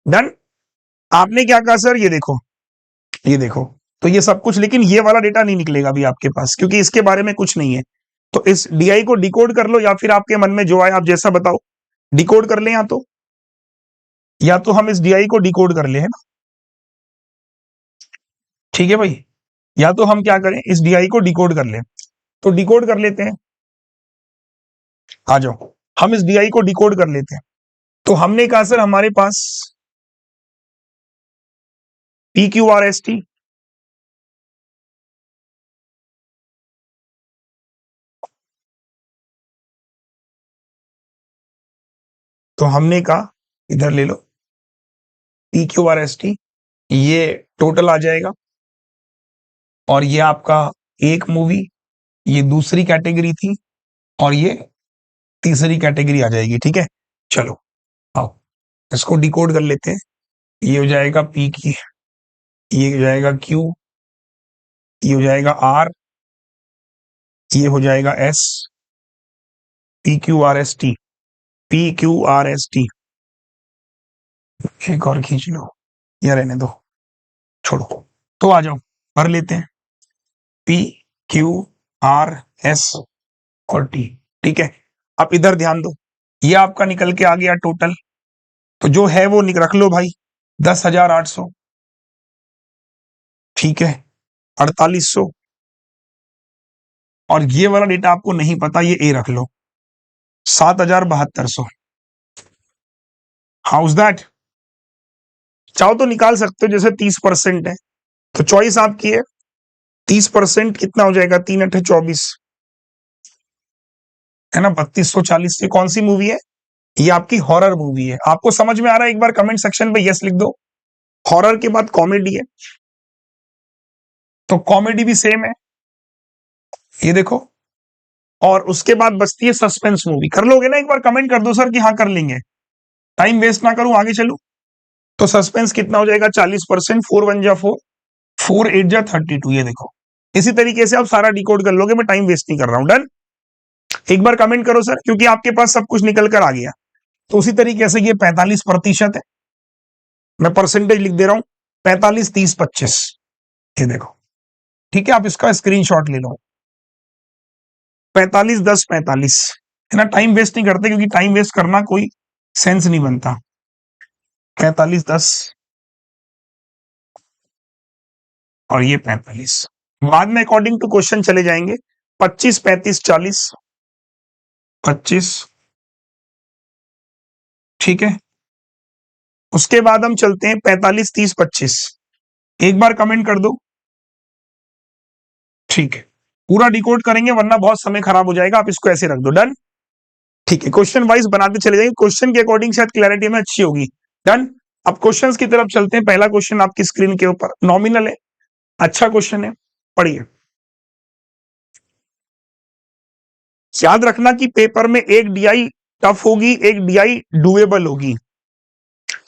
done. आपने क्या कहा सर, ये देखो, ये देखो, तो ये सब कुछ, लेकिन ये वाला डेटा नहीं निकलेगा अभी आपके पास, क्योंकि इसके बारे में कुछ नहीं है। तो इस डीआई को डिकोड कर लो, या फिर आपके मन में जो आए आप जैसा बताओ, डिकोड कर लें, या तो हम इस डीआई को डिकोड कर ले, है ना। ठीक है भाई, या तो हम क्या करें, इस डीआई को डिकोड कर लें, तो डिकोड कर लेते हैं। आ जाओ, हम इस डीआई को डिकोड कर लेते हैं। तो हमने कहा सर हमारे पास P Q R S T, तो हमने कहा इधर ले लो P Q R S T, ये टोटल आ जाएगा और ये आपका एक मूवी, ये दूसरी कैटेगरी थी और ये तीसरी कैटेगरी आ जाएगी। ठीक है, चलो आओ इसको डिकोड कर लेते हैं। ये हो जाएगा पी की, ये हो जाएगा क्यू, ये हो जाएगा आर, ये हो जाएगा S, P Q R S T, P Q R S T. एक और खींच लो या रहने दो, छोड़ो। तो आ जाओ भर लेते हैं पी क्यू आर एस और टी। ठीक है, आप इधर ध्यान दो, ये आपका निकल के आ गया टोटल, तो जो है वो रख लो भाई 10,800। ठीक है, 4800, और ये वाला डेटा आपको नहीं पता, ये ए रख लो 7,7200। House that? चाहो तो निकाल सकते हो, जैसे 30% है तो चॉइस आपकी है। 30% कितना हो जाएगा, 3×8 = 24, है ना, 3240। ये कौन सी मूवी है? ये आपकी हॉरर मूवी है। आपको समझ में आ रहा है? एक बार कमेंट सेक्शन पे यस लिख दो। हॉरर के बाद कॉमेडी है, तो कॉमेडी भी सेम है, ये देखो। और उसके बाद बचती है सस्पेंस मूवी। कर लोगे ना? एक बार कमेंट कर दो सर कि हाँ कर लेंगे, टाइम वेस्ट ना करूं, आगे चलूं। तो सस्पेंस कितना हो जाएगा, 40%, 4 1 जा 4, 4 8 जा 32। ये देखो, इसी तरीके से आप सारा डिकोड कर लोगे, मैं टाइम वेस्ट नहीं कर रहा हूं। डन? एक बार कमेंट करो सर, क्योंकि आपके पास सब कुछ निकल कर आ गया। तो उसी तरीके से ये 45% है, मैं परसेंटेज लिख दे रहा हूं, 45 30 25। ये देखो, ठीक है, आप इसका स्क्रीनशॉट ले लो। 45 10 45, है ना। टाइम वेस्ट नहीं करते, क्योंकि टाइम वेस्ट करना कोई सेंस नहीं बनता। 45 10 और ये 45। बाद में अकॉर्डिंग टू क्वेश्चन चले जाएंगे। 25 35 40, 25। ठीक है, उसके बाद हम चलते हैं 45 30 25। एक बार कमेंट कर दो। ठीक है, पूरा डिकोड करेंगे वरना बहुत समय खराब हो जाएगा, आप इसको ऐसे रख दो। डन? ठीक है, क्वेश्चन वाइज बनाते चले जाएंगे, क्वेश्चन के अकॉर्डिंग शायद क्लैरिटी में अच्छी होगी। डन? अब क्वेश्चंस की तरफ चलते हैं। पहला क्वेश्चन आपकी स्क्रीन के ऊपर, नॉमिनल है, अच्छा क्वेश्चन है, पढ़िए। याद रखना कि पेपर में एक डीआई टफ होगी, एक डीआई डुएबल होगी।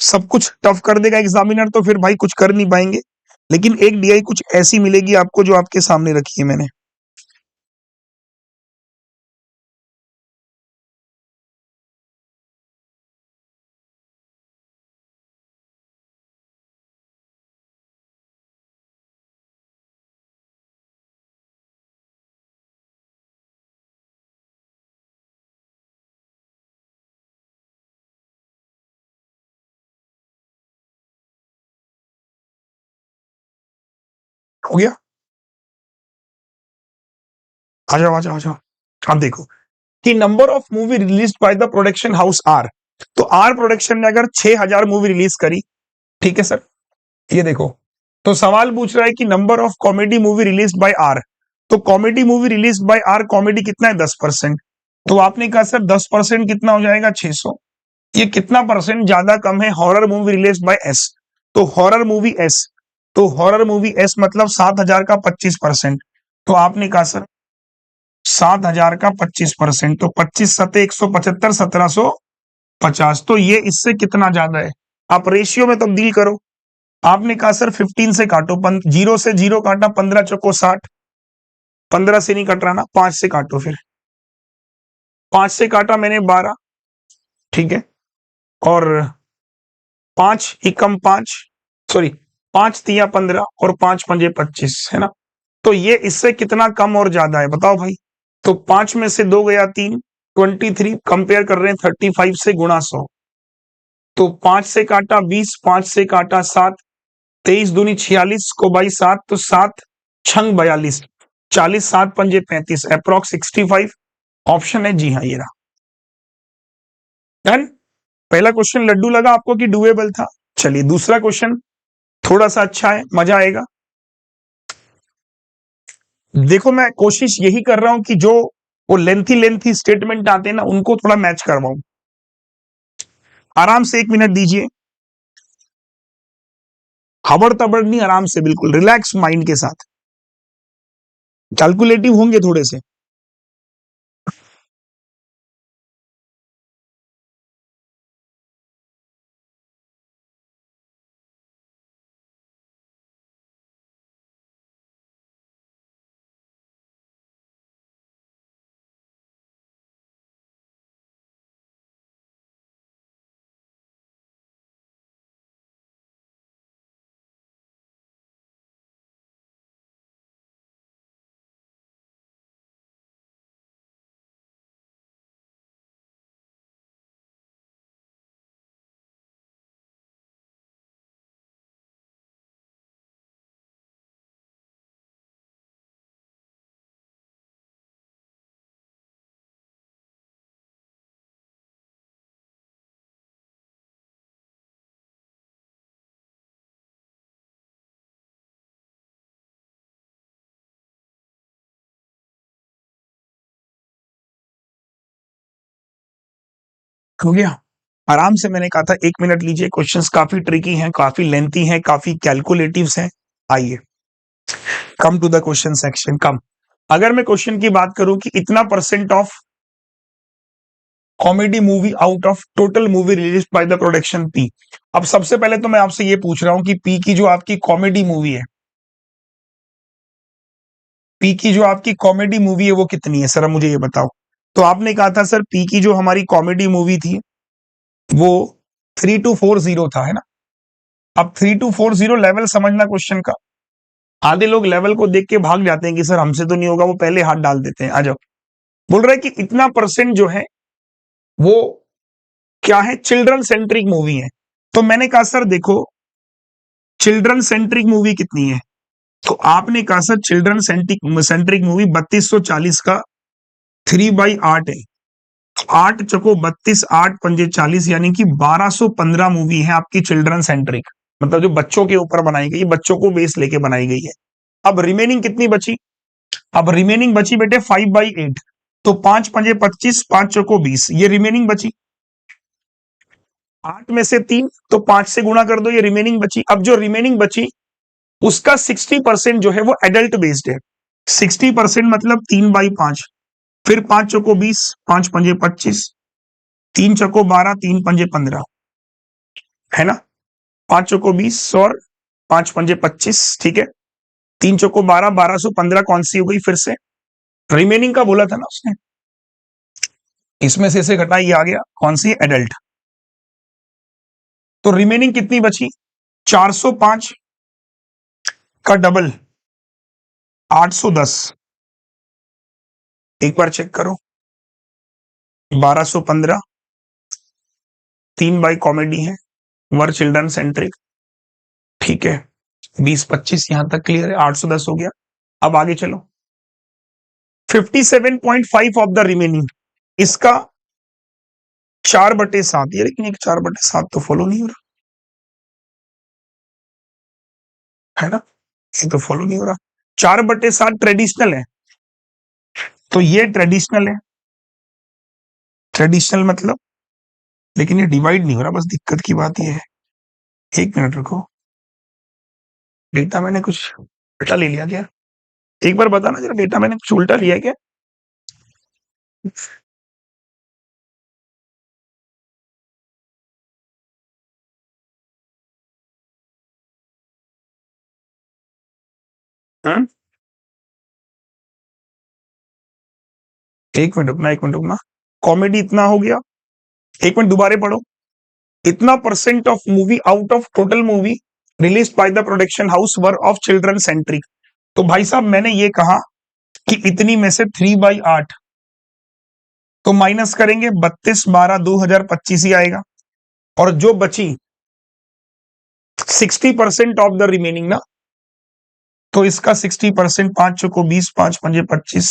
सब कुछ टफ कर देगा एग्जामिनर तो फिर भाई कुछ कर नहीं पाएंगे, लेकिन एक डीआई कुछ ऐसी मिलेगी आपको जो आपके सामने रखी है मैंने। हो गया? आ जाओ आ जाओ आ जाओ। अब देखो कि number of movie release by the production house R, तो आर प्रोडक्शन ने अगर 6000 मूवी रिलीज करी, ठीक है सर, ये देखो, तो सवाल पूछ रहा है कि number of comedy movie release by R, तो comedy movie release by R, comedy कितना है, 10%। तो आपने कहा सर 10% कितना हो जाएगा, 600। ये कितना परसेंट ज्यादा कम है, horror movie release by S, तो हॉरर मूवी एस, तो हॉरर मूवी एस मतलब 7000 का 25%। तो आपने कहा सर 7000 का 25%, तो 25 सते 175, 1750। तो ये इससे कितना ज्यादा है, आप रेशियो में तब्दील करो। आपने कहा सर 15 से काटो, 0 से 0 काटा, 15 चौको 60, 15 से नहीं कट रहा ना, 5 से काटो, फिर 5 से काटा मैंने 12, ठीक है, और 5 एकम 5, सॉरी 5 तिया 15 और 5 पंजे 25, है ना। तो ये इससे कितना कम और ज्यादा है, बताओ भाई। तो 5 में से 2 गया 3, 23, कंपेयर कर रहे हैं 35 से गुणा 100। तो 5 से काटा 20, 5 से काटा 7, 23 दूनी 46 को बाई 7, तो 7 छंग 42, 40 7 पंजे 35, अप्रॉक्स 65। ऑप्शन है जी हाँ, ये रहा। डन? पहला क्वेश्चन लड्डू लगा आपको कि डुएबल था? चलिए दूसरा क्वेश्चन थोड़ा सा अच्छा है, मजा आएगा। देखो मैं कोशिश यही कर रहा हूं कि जो वो लेंथी स्टेटमेंट आते हैं ना उनको थोड़ा मैच करवाऊं। आराम से 1 मिनट दीजिए, खबर तबड़ नहीं, आराम से बिल्कुल रिलैक्स माइंड के साथ, कैलकुलेटिव होंगे थोड़े से। हो गया, आराम से, मैंने कहा था 1 मिनट लीजिए। क्वेश्चंस काफी ट्रिकी हैं, काफी लेंथी हैं, काफी कैलकुलेटिव्स हैं। आइए, come to the question section. Come, अगर मैं क्वेश्चन की बात करूं कि इतना percent of comedy movie out of total movie release by the production P. अब सबसे पहले तो मैं आपसे ये पूछ रहा हूं कि पी की जो आपकी कॉमेडी मूवी है, पी की जो आपकी कॉमेडी मूवी है वो कितनी है सर, मुझे ये बताओ। तो आपने कहा था सर पी की जो हमारी कॉमेडी मूवी थी वो 3240 था, है ना? अब 3240 लेवल समझना क्वेश्चन का। आधे लोग लेवल को देख के भाग जाते हैं कि सर हमसे तो नहीं होगा, वो पहले हाथ डाल देते हैं। आ जाओ, बोल रहे हैं कि इतना परसेंट जो है वो क्या है, चिल्ड्रन सेंट्रिक मूवी है। तो मैंने कहा सर देखो चिल्ड्रन सेंट्रिक मूवी कितनी है, तो आपने कहा सर चिल्ड्रन सेंट्रिक मूवी 3240 का 3/8 है। 8 चको 32, 8 पंजे 40, यानी कि 1215 मूवी है आपकी चिल्ड्रन सेंट्रिक, मतलब जो बच्चों के ऊपर बनाई गई, बच्चों को बेस लेके बनाई गई है। अब रिमेनिंग कितनी बची? अब रिमेनिंग बची बेटे 5/8, तो 5 पंजे 25, 5 चको 20, ये रिमेनिंग बची। 8 में से 3, तो 5 से गुणा कर दो, ये रिमेनिंग बची। अब जो रिमेनिंग बची उसका 60% जो है वो एडल्ट बेस्ड है। 60% मतलब 3/5, फिर 5 चको 20, 5 पंजे 25, 3 चको 12, 3 पंजे 15, है ना? 5 चको 20 और 5 पंजे 25, ठीक है। 3 चको 12, 1215 कौन सी हो गई फिर से? रिमेनिंग का बोला था ना उसने, इसमें से इसे घटा, ये आ गया कौन सी? एडल्ट। तो रिमेनिंग कितनी बची? 405 का डबल 810, एक बार चेक करो। 1215, 3 बाई कॉमेडी है, वर चिल्ड्रन सेंट्रिक, ठीक है। 20-25 यहां तक क्लियर है, 810 हो गया। अब आगे चलो, 57.5 ऑफ द रिमेनिंग, इसका 4/7, ये लेकिन एक 4/7 तो फॉलो नहीं हो रहा, है ना? ये तो फॉलो नहीं हो रहा। 4/7 ट्रेडिशनल है, तो ये ट्रेडिशनल है। ट्रेडिशनल मतलब, लेकिन ये डिवाइड नहीं हो रहा, बस दिक्कत की बात ये है। 1 मिनट रुको, डेटा मैंने कुछ उल्टा ले लिया क्या? एक बार बताना जरा, डेटा मैंने कुछ उल्टा लिया क्या? हाँ? 1 मिनट रुकना, 1 मिनट रुकना। कॉमेडी इतना हो गया, 1 मिनट दोबारा पढ़ो। इतना percent of movie out of total movie release by the production house were of children centric. तो भाई साहब मैंने ये कहा कि इतनी में से 3/8, तो माइनस करेंगे 32, 12, 2025 ही आएगा। और जो बची 60% ऑफ द रिमेनिंग ना, तो इसका 60%, 5 चौको 20, 5 पंजे 25,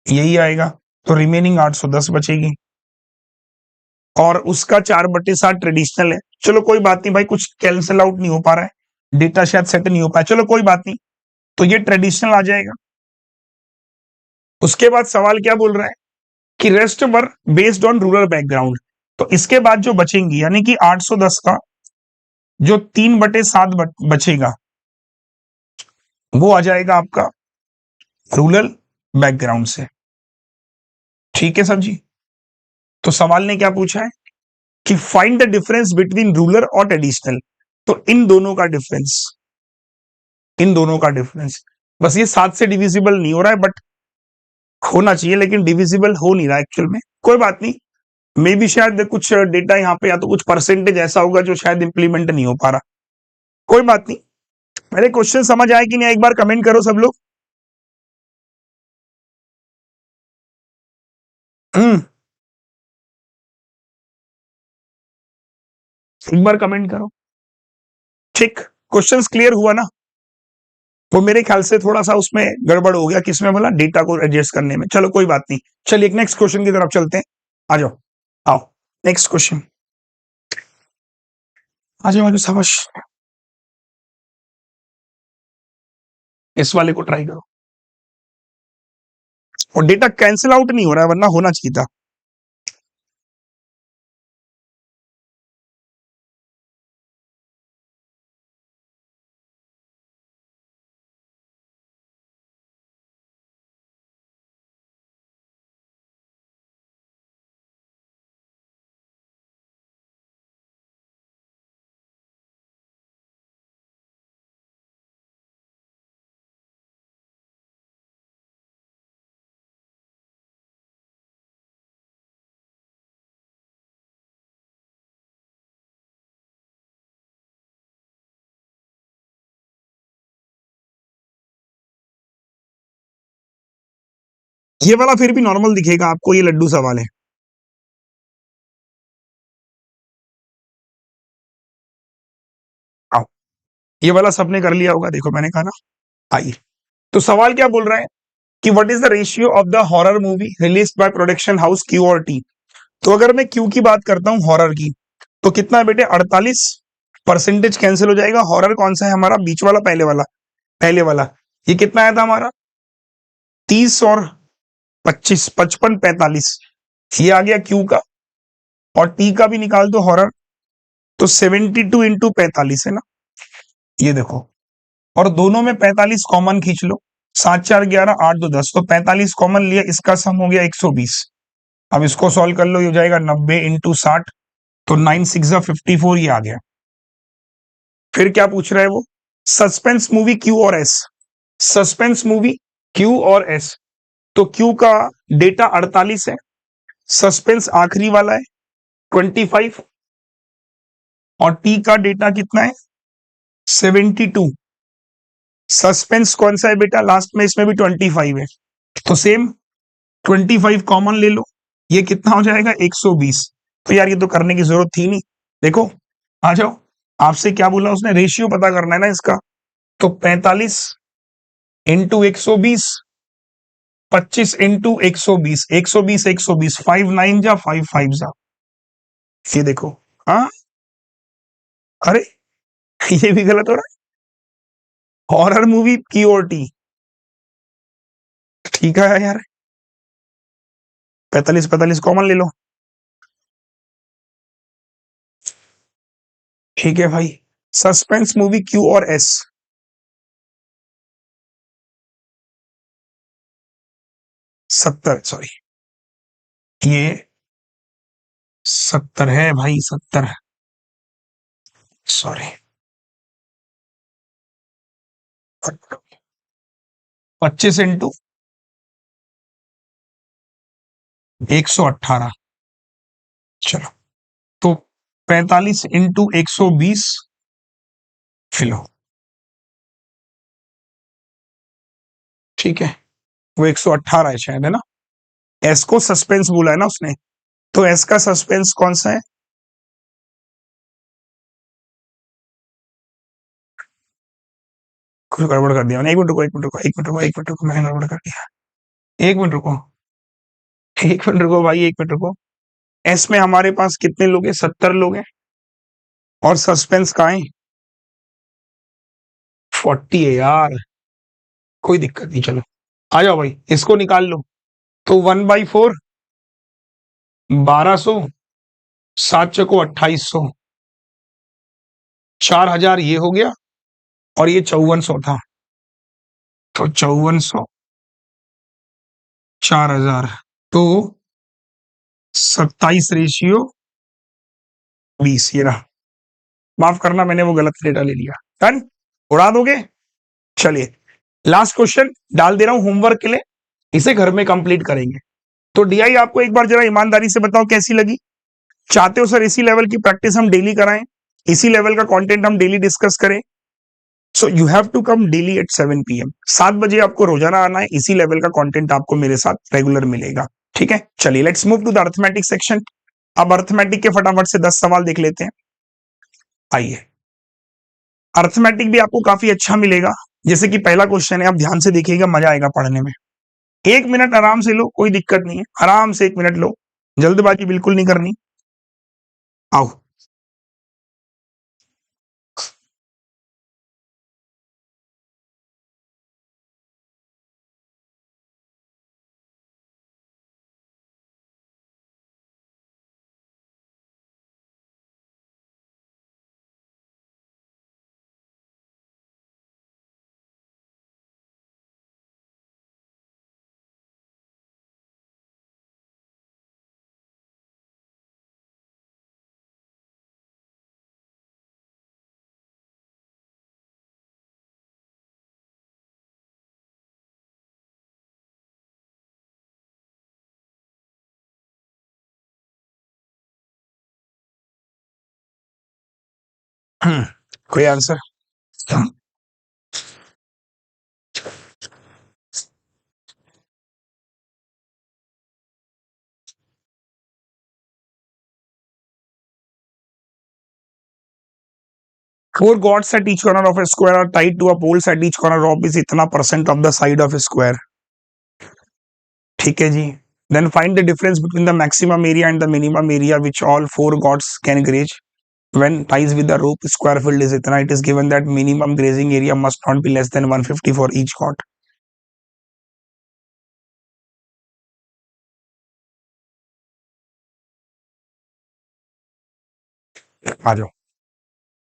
यही आएगा। तो रिमेनिंग 810 बचेगी। और उसका 4/7 ट्रेडिशनल है। चलो कोई बात नहीं भाई, कुछ कैंसिल आउट नहीं हो पा रहा है, डेटा शायद सेट नहीं हो पाया, चलो कोई बात नहीं, तो ये ट्रेडिशनल आ जाएगा। उसके बाद सवाल क्या बोल रहा है कि rest were based on rural background, तो इसके बाद जो बचेंगी यानी कि 810 का जो 3/7 बचेगा वो आ जाएगा आपका रूरल बैकग्राउंड से। ठीक है सर जी, तो सवाल ने क्या पूछा है कि find the difference between rural और ट्रेडिशनल, तो इन दोनों का डिफरेंस, इन दोनों का डिफरेंस, बस ये 7 से डिविजिबल नहीं हो रहा है, बट होना चाहिए, लेकिन डिविजिबल हो नहीं रहा एक्चुअल में, कोई बात नहीं, मे भी शायद कुछ डेटा यहाँ पे या तो कुछ परसेंटेज ऐसा होगा जो शायद इंप्लीमेंट नहीं हो पा रहा, कोई बात नहीं। मेरे क्वेश्चन समझ आए कि नहीं, एक बार कमेंट करो सब लोग। एक बार कमेंट करो। ठीक, क्वेश्चंस क्लियर हुआ ना? वो मेरे ख्याल से थोड़ा सा उसमें गड़बड़ हो गया, किसमें बोला, डेटा को एडजस्ट करने में, चलो कोई बात नहीं। चलिए एक नेक्स्ट क्वेश्चन की तरफ चलते हैं, आ जाओ, आओ नेक्स्ट क्वेश्चन, आ जाओ समझ, इस वाले को ट्राई करो, और डेटा कैंसिल आउट नहीं हो रहा है वरना होना चाहिए था। ये वाला फिर भी नॉर्मल दिखेगा आपको, ये लड्डू सवाल है। आओ, ये वाला सबने कर लिया होगा, देखो मैंने कहा ना। आइए, तो सवाल क्या बोल रहा है कि what is the ratio of the horror movie release by production house Q और टी। तो अगर मैं क्यू की बात करता हूं हॉरर की, तो कितना है बेटे, 48% कैंसिल हो जाएगा। हॉरर कौन सा है हमारा, बीच वाला, पहले वाला, पहले वाला, ये कितना आया था हमारा, 30 और 25, 55, 45, ये आ गया क्यू का। और टी का भी निकाल दो हॉरर, तो 72 इंटू 45 है ना, ये देखो, और दोनों में 45 कॉमन खींच लो, 7 4 11 8 2 10, तो 45 कॉमन लिया, इसका सम हो गया 120। अब इसको सॉल्व कर लो, ये हो जाएगा 90 इंटू 60, तो 9 6 54, ये आ गया। फिर क्या पूछ रहा है वो, सस्पेंस मूवी क्यू और एस, सस्पेंस मूवी क्यू और एस, तो क्यू का डेटा 48 है, सस्पेंस आखिरी वाला है 25, और टी का डेटा कितना है 72। सस्पेंस कौन सा है बेटा लास्ट में, इसमें भी 25 है, तो सेम 25 कॉमन ले लो, ये कितना हो जाएगा 120। तो यार ये तो करने की जरूरत थी नहीं, देखो आ जाओ, आपसे क्या बोला उसने, रेशियो पता करना है ना इसका, तो 45 इंटू 120, 25 इंटू 120, 120 120, 5 9 जा 5 5 जा, ये देखो, हाँ, अरे ये भी गलत हो रहा है, हॉरर मूवी की और टी, ठीक है यार, 45 45 कॉमन ले लो, ठीक है भाई। सस्पेंस मूवी क्यू और एस, 70, सॉरी ये 70 है भाई, 70, सॉरी 25 इंटू 118, चलो, तो 45 इंटू 120 फिलो, ठीक है, वो 118 है शायद, है ना, एस को सस्पेंस बोला है ना उसने, तो एस का सस्पेंस कौन सा है, कुछ गड़बड़ कर दिया मैंने, एक मिनट रुको, एक मिनट रुको, एक मिनट रुको, एक मिनट रुको, मैंने गड़बड़ कर दिया, एक मिनट रुको, एक मिनट रुको भाई, एक मिनट रुको, एस में हमारे पास कितने लोग हैं? 70 लोग हैं। और सस्पेंस कहाँ है? 40 है यार, कोई दिक्कत नहीं, चलो आ जाओ भाई, इसको निकाल लो। तो 1/4 1200, 7 चको 2800, 4000 ये हो गया, और ये 5400 था, तो 5400 4000, तो 27/20, ये रहा। माफ करना, मैंने वो गलत डेटा ले लिया। डन, उड़ा दोगे? चलिए लास्ट क्वेश्चन डाल दे रहा हूं होमवर्क के लिए, इसे घर में कंप्लीट करेंगे। तो डीआई आपको एक बार जरा ईमानदारी से बताओ कैसी लगी? चाहते हो सर इसी लेवल की प्रैक्टिस हम डेली कराएं, इसी लेवल का कंटेंट हम डेली डिस्कस करें? So you have to come daily at 7 PM, 7 बजे आपको रोजाना आना है, इसी लेवल का कंटेंट आपको मेरे साथ रेगुलर मिलेगा। ठीक है, चलिए let's move to the arithmetic section. अब अर्थमेटिक के फटाफट से 10 सवाल देख लेते हैं। आइए, अर्थमेटिक भी आपको काफी अच्छा मिलेगा। जैसे कि पहला क्वेश्चन है, आप ध्यान से देखिएगा, मजा आएगा पढ़ने में। 1 मिनट आराम से लो, कोई दिक्कत नहीं है, आराम से 1 मिनट लो, जल्दबाजी बिल्कुल नहीं करनी। आओ, कोई answer? Four gods at each corner of a square are tied to a poles at each corner of is इतना % of the side of a square। ठीक है जी। Then find the difference between the maximum area and the minimum area which all 4 gods can graze when ties with the rope square field is इतना। It is given that minimum grazing area must not be less than 150 for each god। आ जाओ,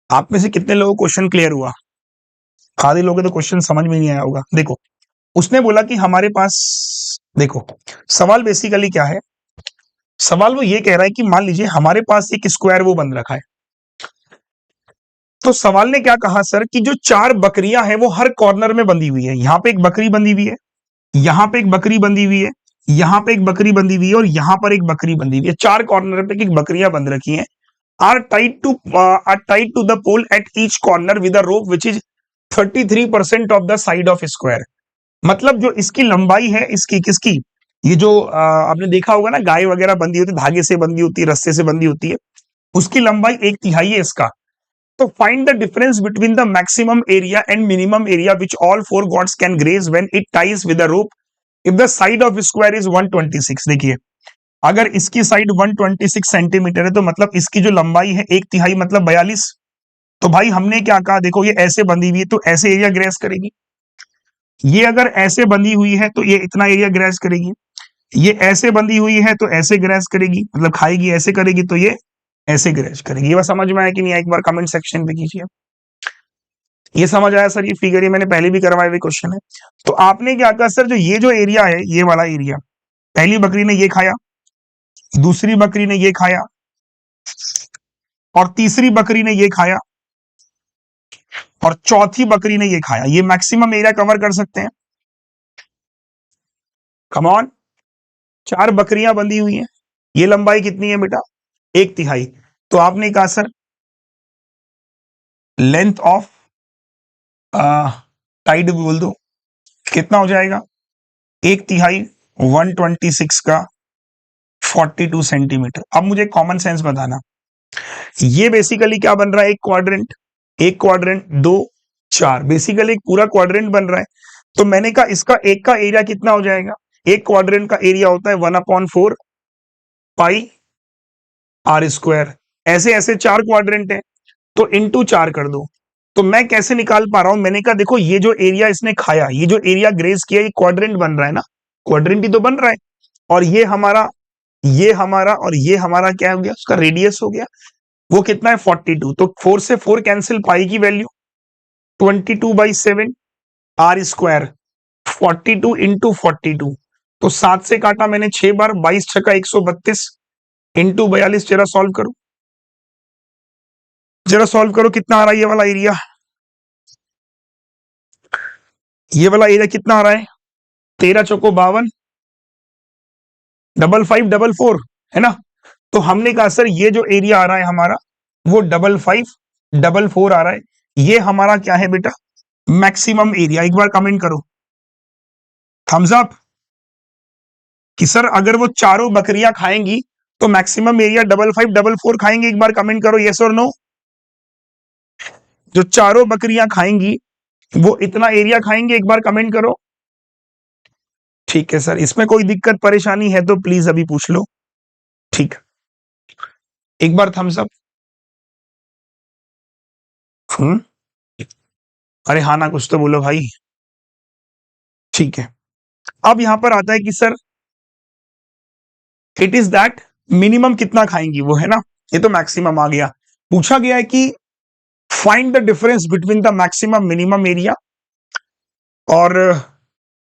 आप में से कितने लोगों को question clear हुआ? आधे लोगों को तो क्वेश्चन समझ में नहीं आया होगा। देखो, उसने बोला कि हमारे पास, देखो सवाल बेसिकली क्या है, सवाल वो ये कह रहा है कि मान लीजिए हमारे पास एक स्क्वायर वो बन रखा है। तो सवाल ने क्या कहा सर कि जो 4 बकरियां हैं वो हर कॉर्नर में बंधी हुई है। यहां पे एक बकरी बंधी हुई है, यहां पे एक बकरी बंधी हुई है, यहां पे एक बकरी बंधी हुई है, और यहां पर एक बकरी बंधी हुई है। 4 कॉर्नर पे एक बकरियां बंध रखी हैं। Are tied to the pole at each corner with a rope which is 33% of the side of square. मतलब जो इसकी लंबाई है, इसकी किसकी, ये जो आपने देखा होगा ना, गाय वगैरह बंधी होती है, धागे से बंधी होती है, रस्से से बंधी होती है, उसकी लंबाई 1/3 है इसका। तो find the difference between the maximum area and minimum area which all 4 goats can graze when it ties with a rope if the side of square is 126। देखिए, अगर इसकी साइड 126 सेंटीमीटर है, तो मतलब इसकी जो लंबाई है 1/3 मतलब 42। तो भाई हमने क्या कहा, देखो ये ऐसे बंधी हुई है तो ऐसे एरिया ग्रेस करेगी, ये अगर ऐसे बंधी हुई है तो ये इतना एरिया ग्रेस करेगी, ये ऐसे बंधी हुई है तो ऐसे ग्रेस करेगी, मतलब खाएगी, ऐसे करेगी तो ये ऐसे ग्रेस करेगी। ये बात समझ में आया कि नहीं आया? एक बार कमेंट सेक्शन पे कीजिए। ये समझ आया सर? ये फिगर ये मैंने पहले भी करवाया हुआ क्वेश्चन है। तो आपने क्या कहा सर, जो ये जो एरिया है, ये वाला एरिया, पहली बकरी ने ये खाया, दूसरी बकरी ने ये खाया, और तीसरी बकरी ने ये खाया, और चौथी बकरी ने ये खाया। ये मैक्सिमम एरिया कवर कर सकते हैं? कम ऑन, 4 बकरियां बंधी हुई हैं, ये लंबाई कितनी है बेटा? 1/3। तो आपने कहा सर लेंथ ऑफ टाइड बोल दो, कितना हो जाएगा? 1/3 126 का 42 सेंटीमीटर। अब मुझे कॉमन सेंस बताना, ये बेसिकली क्या बन रहा है? एक क्वाड्रेंट 2 4, बेसिकली एक पूरा क्वाड्रेंट बन रहा है। तो मैंने कहा इसका एक का एरिया कितना हो जाएगा? एक क्वाड्रेंट का एरिया होता है 1/4 पाई आर स्क्वायर, ऐसे ऐसे 4 क्वाड्रेंट है, तो इंटू 4 कर दो। तो मैं कैसे निकाल पा रहा हूं, मैंने कहा देखो ये जो एरिया इसने खाया, ये जो एरिया ग्रेज किया, ये क्वाड्रेंट बन रहा है ना, क्वाड्रेंट ही तो बन रहा है। और ये हमारा और ये हमारा क्या हो गया, उसका रेडियस हो गया। वो कितना है 42। तो 4 से 4 कैंसिल, पाई की वैल्यू 22/7 आर स्क्वायर, 42 इंटू 42। तो 7 से काटा मैंने 6 बार, 22 छका 132 इंटू 42। जरा सॉल्व करो कितना आ रहा है ये वाला एरिया, ये वाला एरिया कितना आ रहा है, 13 चौको 52, 5554 है ना। तो हमने कहा सर ये जो एरिया आ रहा है हमारा, वो 5544 आ रहा है। ये हमारा क्या है बेटा, मैक्सिमम एरिया। एक बार कमेंट करो, थम्स अप, कि सर अगर वो चारों बकरियां खाएंगी तो मैक्सिमम एरिया 5544 खाएंगे। एक बार कमेंट करो यस और नो। जो चारों बकरियां खाएंगी वो इतना एरिया खाएंगे, एक बार कमेंट करो। ठीक है सर, इसमें कोई दिक्कत परेशानी है तो प्लीज अभी पूछ लो। ठीक, एक बार थम्स अप। हम्म, अरे हाँ ना, कुछ तो बोलो भाई। ठीक है, अब यहां पर आता है कि sir it is that minimum कितना खाएंगी वो, है ना। ये तो मैक्सिमम आ गया। पूछा गया है कि find the difference between the maximum minimum area, और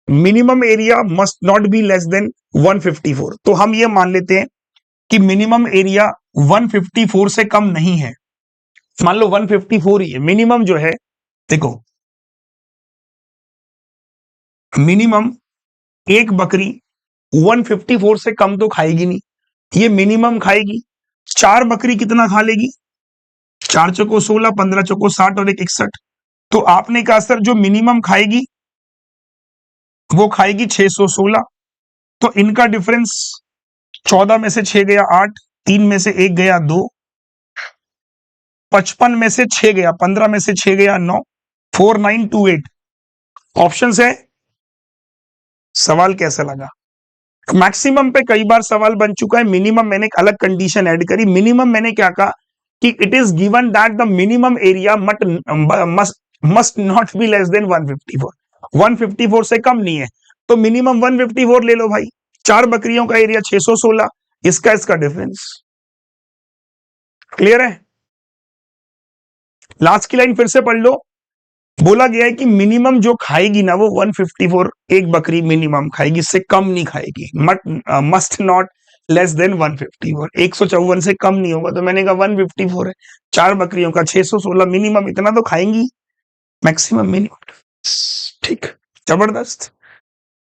minimum area must not be less than 154। तो हम ये मान लेते हैं कि मिनिमम एरिया 154 से कम नहीं है। मान लो 154 ही है मिनिमम जो है। देखो मिनिमम एक बकरी 154 से कम तो खाएगी नहीं, ये मिनिमम खाएगी। 4 बकरी कितना खा लेगी, 4 चौको 16, 15 चौको 60 और 1 61। तो आपने कहा सर जो मिनिमम खाएगी वो खाएगी 616। तो इनका डिफरेंस 14 में से 6 गया 8, 3 में से 1 गया 2, 55 में से 6 गया, 15 में से 6 गया 9, 4928 ऑप्शन है। सवाल कैसा लगा। मैक्सिमम पे कई बार सवाल बन चुका है, मिनिमम मैंने एक अलग कंडीशन ऐड करी। मिनिमम मैंने क्या कहा कि it is given that the minimum area must not be less than 154। 154 से कम नहीं है, तो मिनिमम 154 ले लो भाई। 4 बकरियों का एरिया 616, इसका इसका डिफरेंस। क्लियर है। लास्ट की लाइन फिर से पढ़ लो। बोला गया है कि मिनिमम जो खाएगी ना वो 154 एक बकरी मिनिमम खाएगी, इससे कम नहीं खाएगी। मस्ट नॉट लेस देन 154, 154 से कम नहीं होगा। तो मैंने कहा 154 है, 4 बकरियों का 616 मिनिमम, इतना तो खाएंगी, मैक्सिमम मिनिमम। ठीक, जबरदस्त।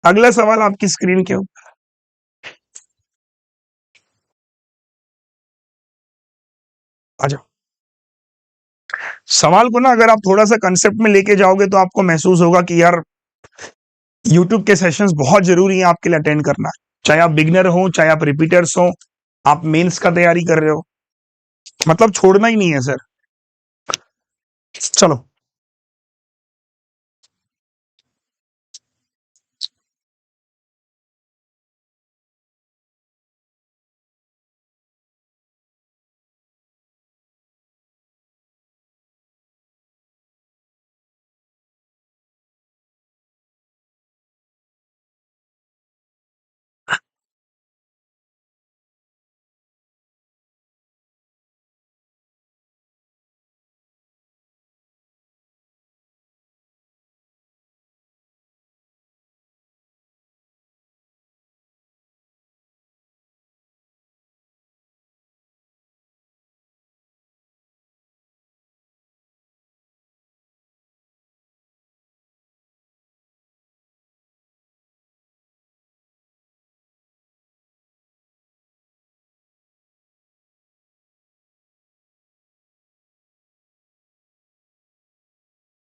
अगला सवाल आपकी स्क्रीन के ऊपर आ जाओ। सवाल को ना अगर आप थोड़ा सा कंसेप्ट में लेके जाओगे तो आपको महसूस होगा कि यार यूट्यूब के सेशंस बहुत जरूरी है आपके लिए अटेंड करना। चाहे आप बिगनर हो, चाहे आप रिपीटर्स हो, आप मेंस का तैयारी कर रहे हो, मतलब छोड़ना ही नहीं है सर। चलो,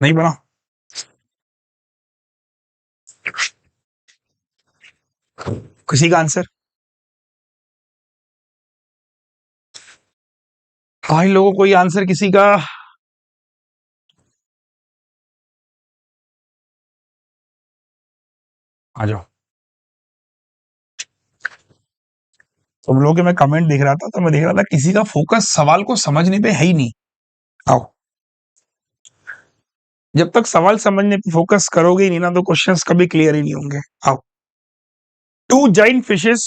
नहीं बना किसी का आंसर। हाँ, इन लोगों को कोई आंसर किसी का। आ जाओ। तुम लोगों के मैं कमेंट देख रहा था तो मैं देख रहा था किसी का फोकस सवाल को समझने पे है ही नहीं। आओ, जब तक सवाल समझने पे फोकस करोगे ही नहीं ना तो क्वेश्चंस कभी क्लियर ही नहीं होंगे। आओ, 2 giant fishes,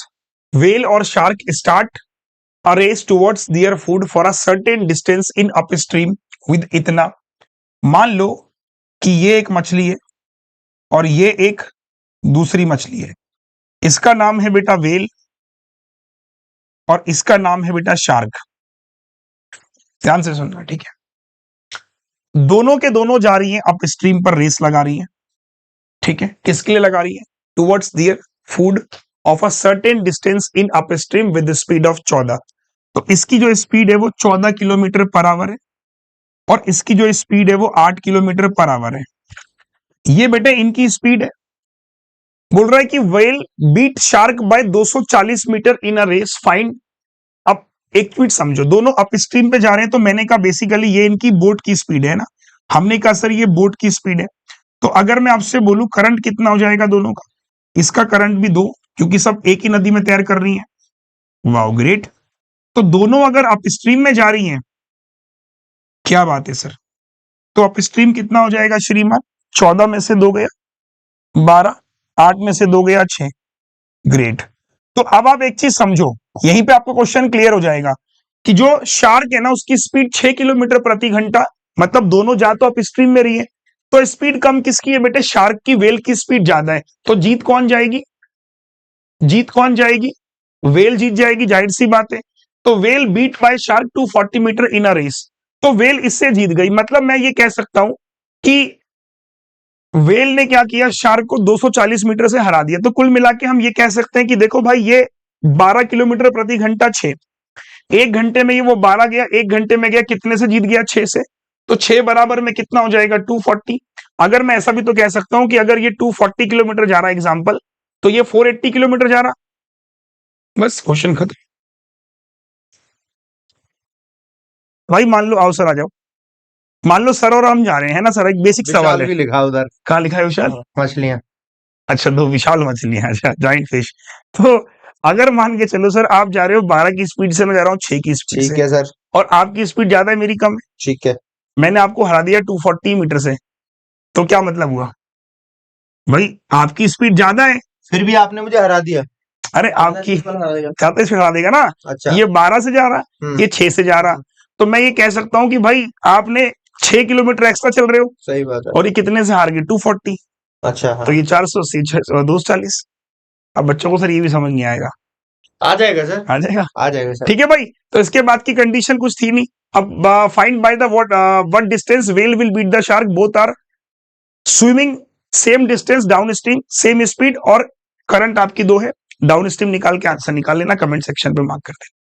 whale और shark start a race towards their food for a certain distance in upstream with इतना। मान लो कि ये एक मछली है और ये एक दूसरी मछली है, इसका नाम है बेटा वेल और इसका नाम है बेटा शार्क। ध्यान से सुनना, ठीक है। दोनों के दोनों जा रही हैं अप स्ट्रीम पर, रेस लगा रही हैं, ठीक है। किसके लिए लगा रही है? Towards their food of a certain distance in up stream with speed of 14। तो इसकी जो स्पीड है वो 14 किलोमीटर पर आवर है और इसकी जो स्पीड है वो 8 किलोमीटर पर आवर है। ये बेटे इनकी स्पीड है। बोल रहा है कि whale beat shark by 240 metre in a race, find. अब एक ट्वीट समझो, दोनों अप स्ट्रीम पे जा रहे हैं तो मैंने कहा बेसिकली ये इनकी बोट की स्पीड है ना, हमने कहा सर ये बोट की स्पीड है। तो अगर मैं आपसे बोलूं करंट कितना हो जाएगा दोनों का, इसका करंट भी 2, क्योंकि सब एक ही नदी में तैर कर रही हैं। Wow great. तो दोनों अगर अप स्ट्रीम में जा रही हैं, क्या बात है सर। तो अप स्ट्रीम कितना हो जाएगा श्रीमान? 14 में से 2 गया 12, 8 में से 2 गया 6। ग्रेट। तो अब आप एक चीज समझो, यहीं पे आपको क्वेश्चन क्लियर हो जाएगा कि जो शार्क है ना उसकी स्पीड 6 किलोमीटर प्रति घंटा, मतलब दोनों जा तो अप स्ट्रीम में रही है, तो स्पीड कम किसकी है बेटे? शार्क की। वेल की स्पीड ज्यादा है, तो जीत कौन जाएगी? जीत कौन जाएगी? वेल जीत जाएगी, जाहिर सी बात है। तो whale beat by shark 240 metre in a race, तो वेल इससे जीत गई। मतलब मैं ये कह सकता हूं कि वेल ने क्या किया, शार्क को 240 मीटर से हरा दिया। तो कुल मिला के हम ये कह सकते हैं कि देखो भाई ये 12 किलोमीटर प्रति घंटा 6, 1 घंटे में ये वो 12 गया, 1 घंटे में गया कितने से जीत गया? 6 से। तो 6 बराबर में कितना हो जाएगा? 240। अगर मैं ऐसा भी तो कह सकता हूं कि अगर ये 240 किलोमीटर जा रहा है एग्जाम्पल, तो ये 480 किलोमीटर जा रहा। बस क्वेश्चन खत्म भाई। मान लो, आओ सर आ जाओ। मान लो सर और हम जा रहे हैं ना सर, एक बेसिक सवाल है। भी लिखा उधर, कहाँ लिखा है विशाल? मछलियां। अच्छा, 2 विशाल मछलियां, अच्छा जाइंट फिश। तो अगर मान के चलो सर आप जा रहे हो 12 की स्पीड से, मैं जा रहा हूँ 6 की स्पीड से, ठीक है सर, और आपकी स्पीड ज्यादा है मेरी कम है, ठीक है। मैंने आपको हरा दिया 240 मीटर से, तो क्या मतलब हुआ भाई? आपकी स्पीड ज्यादा है, फिर भी आपने मुझे हरा दिया। अरे आपकी ज्यादा से हरा देगा ना। अच्छा, ये 12 से जा रहा, ये 6 से जा रहा, तो मैं ये कह सकता हूँ कि भाई आपने 6 किलोमीटर एक्स्ट्रा चल रहे हो, सही बात है। और ये कितने से हार गए? 240। अच्छा, हाँ। तो ये 480, 240। अब बच्चों को सर ये भी समझ नहीं आएगा। आ जाएगा सर, आ जाएगा, आ जाएगा सर। ठीक है भाई। तो इसके बाद की कंडीशन कुछ थी नहीं। अब find by the what distance whale will beat the shark, both are swimming same distance down stream, same speed, और करंट आपकी 2 है। डाउन स्ट्रीम निकाल के आंसर निकाल लेना, कमेंट सेक्शन पे मार्क कर देना।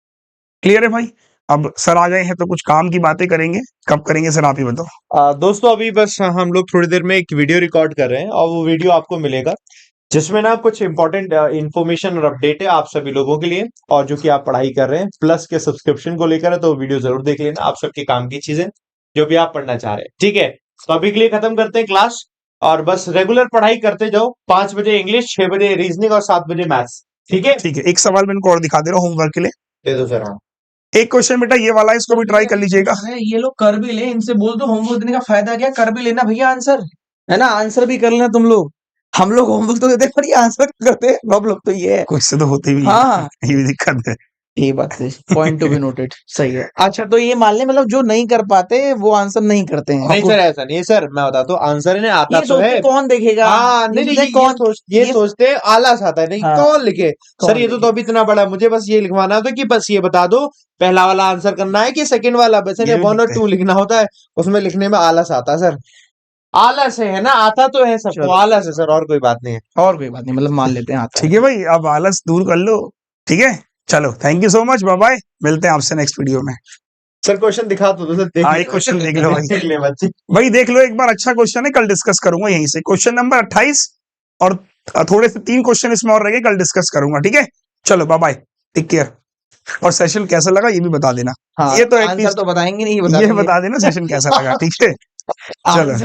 क्लियर है भाई? अब सर आ गए हैं तो कुछ काम की बातें करेंगे। कब करेंगे सर आप ही बताओ। दोस्तों अभी बस हम लोग थोड़ी देर में एक वीडियो रिकॉर्ड कर रहे हैं और वो वीडियो आपको मिलेगा जिसमें ना कुछ इंपॉर्टेंट इन्फॉर्मेशन और अपडेट है आप सभी लोगों के लिए, और जो कि आप पढ़ाई कर रहे हैं प्लस के सब्सक्रिप्शन को लेकर है, तो वीडियो जरूर देख लेना। आप सबके काम की चीजें जो भी आप पढ़ना चाह रहे हैं, ठीक है। तो अभी के लिए खत्म करते हैं क्लास, और बस रेगुलर पढ़ाई करते जाओ। 5 बजे इंग्लिश, 6 बजे रीजनिंग और 7 बजे मैथ्स, ठीक है। ठीक है, एक सवाल मैं इनको और दिखा दे रहा हूँ होमवर्क के लिए। दे दो सर। हाँ, एक क्वेश्चन बेटा ये वाला है, इसको भी ट्राई कर लीजिएगा। अरे ये लोग कर भी ले, इनसे बोल दो होमवर्क देने का फायदा क्या, कर भी लेना भैया आंसर, है ना, आंसर भी कर लेना तुम लोग। हम लोग होमवर्क तो देते हैं पर ये आंसर करते हैं, प्रॉब्लम तो ये है। कुछ से तो होते भी हाँ, ये भी दिक्कत है। ये बात है, पॉइंट टू बी नोटेड, सही है। अच्छा तो ये मान ले मतलब जो नहीं कर पाते वो आंसर नहीं करते हैं। नहीं सर ऐसा नहीं है सर, मैं बताता हूँ आंसर इन्हें आता ये तो सोचते है। कौन देखेगा? हाँ, नहीं नहीं, ये सोचते आलस आता है, नहीं हाँ, कौन लिखे कौन सर। ये तो अभी इतना बड़ा, मुझे बस ये लिखवाना था कि बस ये बता दो पहला वाला आंसर करना है कि सेकंड वाला। बस इन्हें 1 और 2 लिखना होता है, उसमें लिखने में आलस आता है सर। आलस है ना, आता तो है सबको, आलस है सर, और कोई बात नहीं है। और कोई बात नहीं, मतलब मान लेते हैं आता ठीक है भाई, अब आलस दूर कर लो, ठीक है। चलो thank you so much, bye bye, मिलते हैं आपसे नेक्स्ट वीडियो में। सर क्वेश्चन दिखा दो सर, देख हाँ एक क्वेश्चन देख लो भाई। देख ले बच्चे भाई देख लो एक बार, अच्छा क्वेश्चन है, कल डिस्कस करूंगा यहीं से। क्वेश्चन नंबर 28 और थोड़े से 3 क्वेश्चन इसमें और रहेंगे, कल डिस्कस करूंगा, ठीक है। चलो बाय बाय, टेक केयर। और सेशन कैसा लगा ये भी बता देना। हाँ, ये तो आंसर तो बताएंगे नहीं, ये बता देना सेशन कैसा लगा, ठीक है। चलो।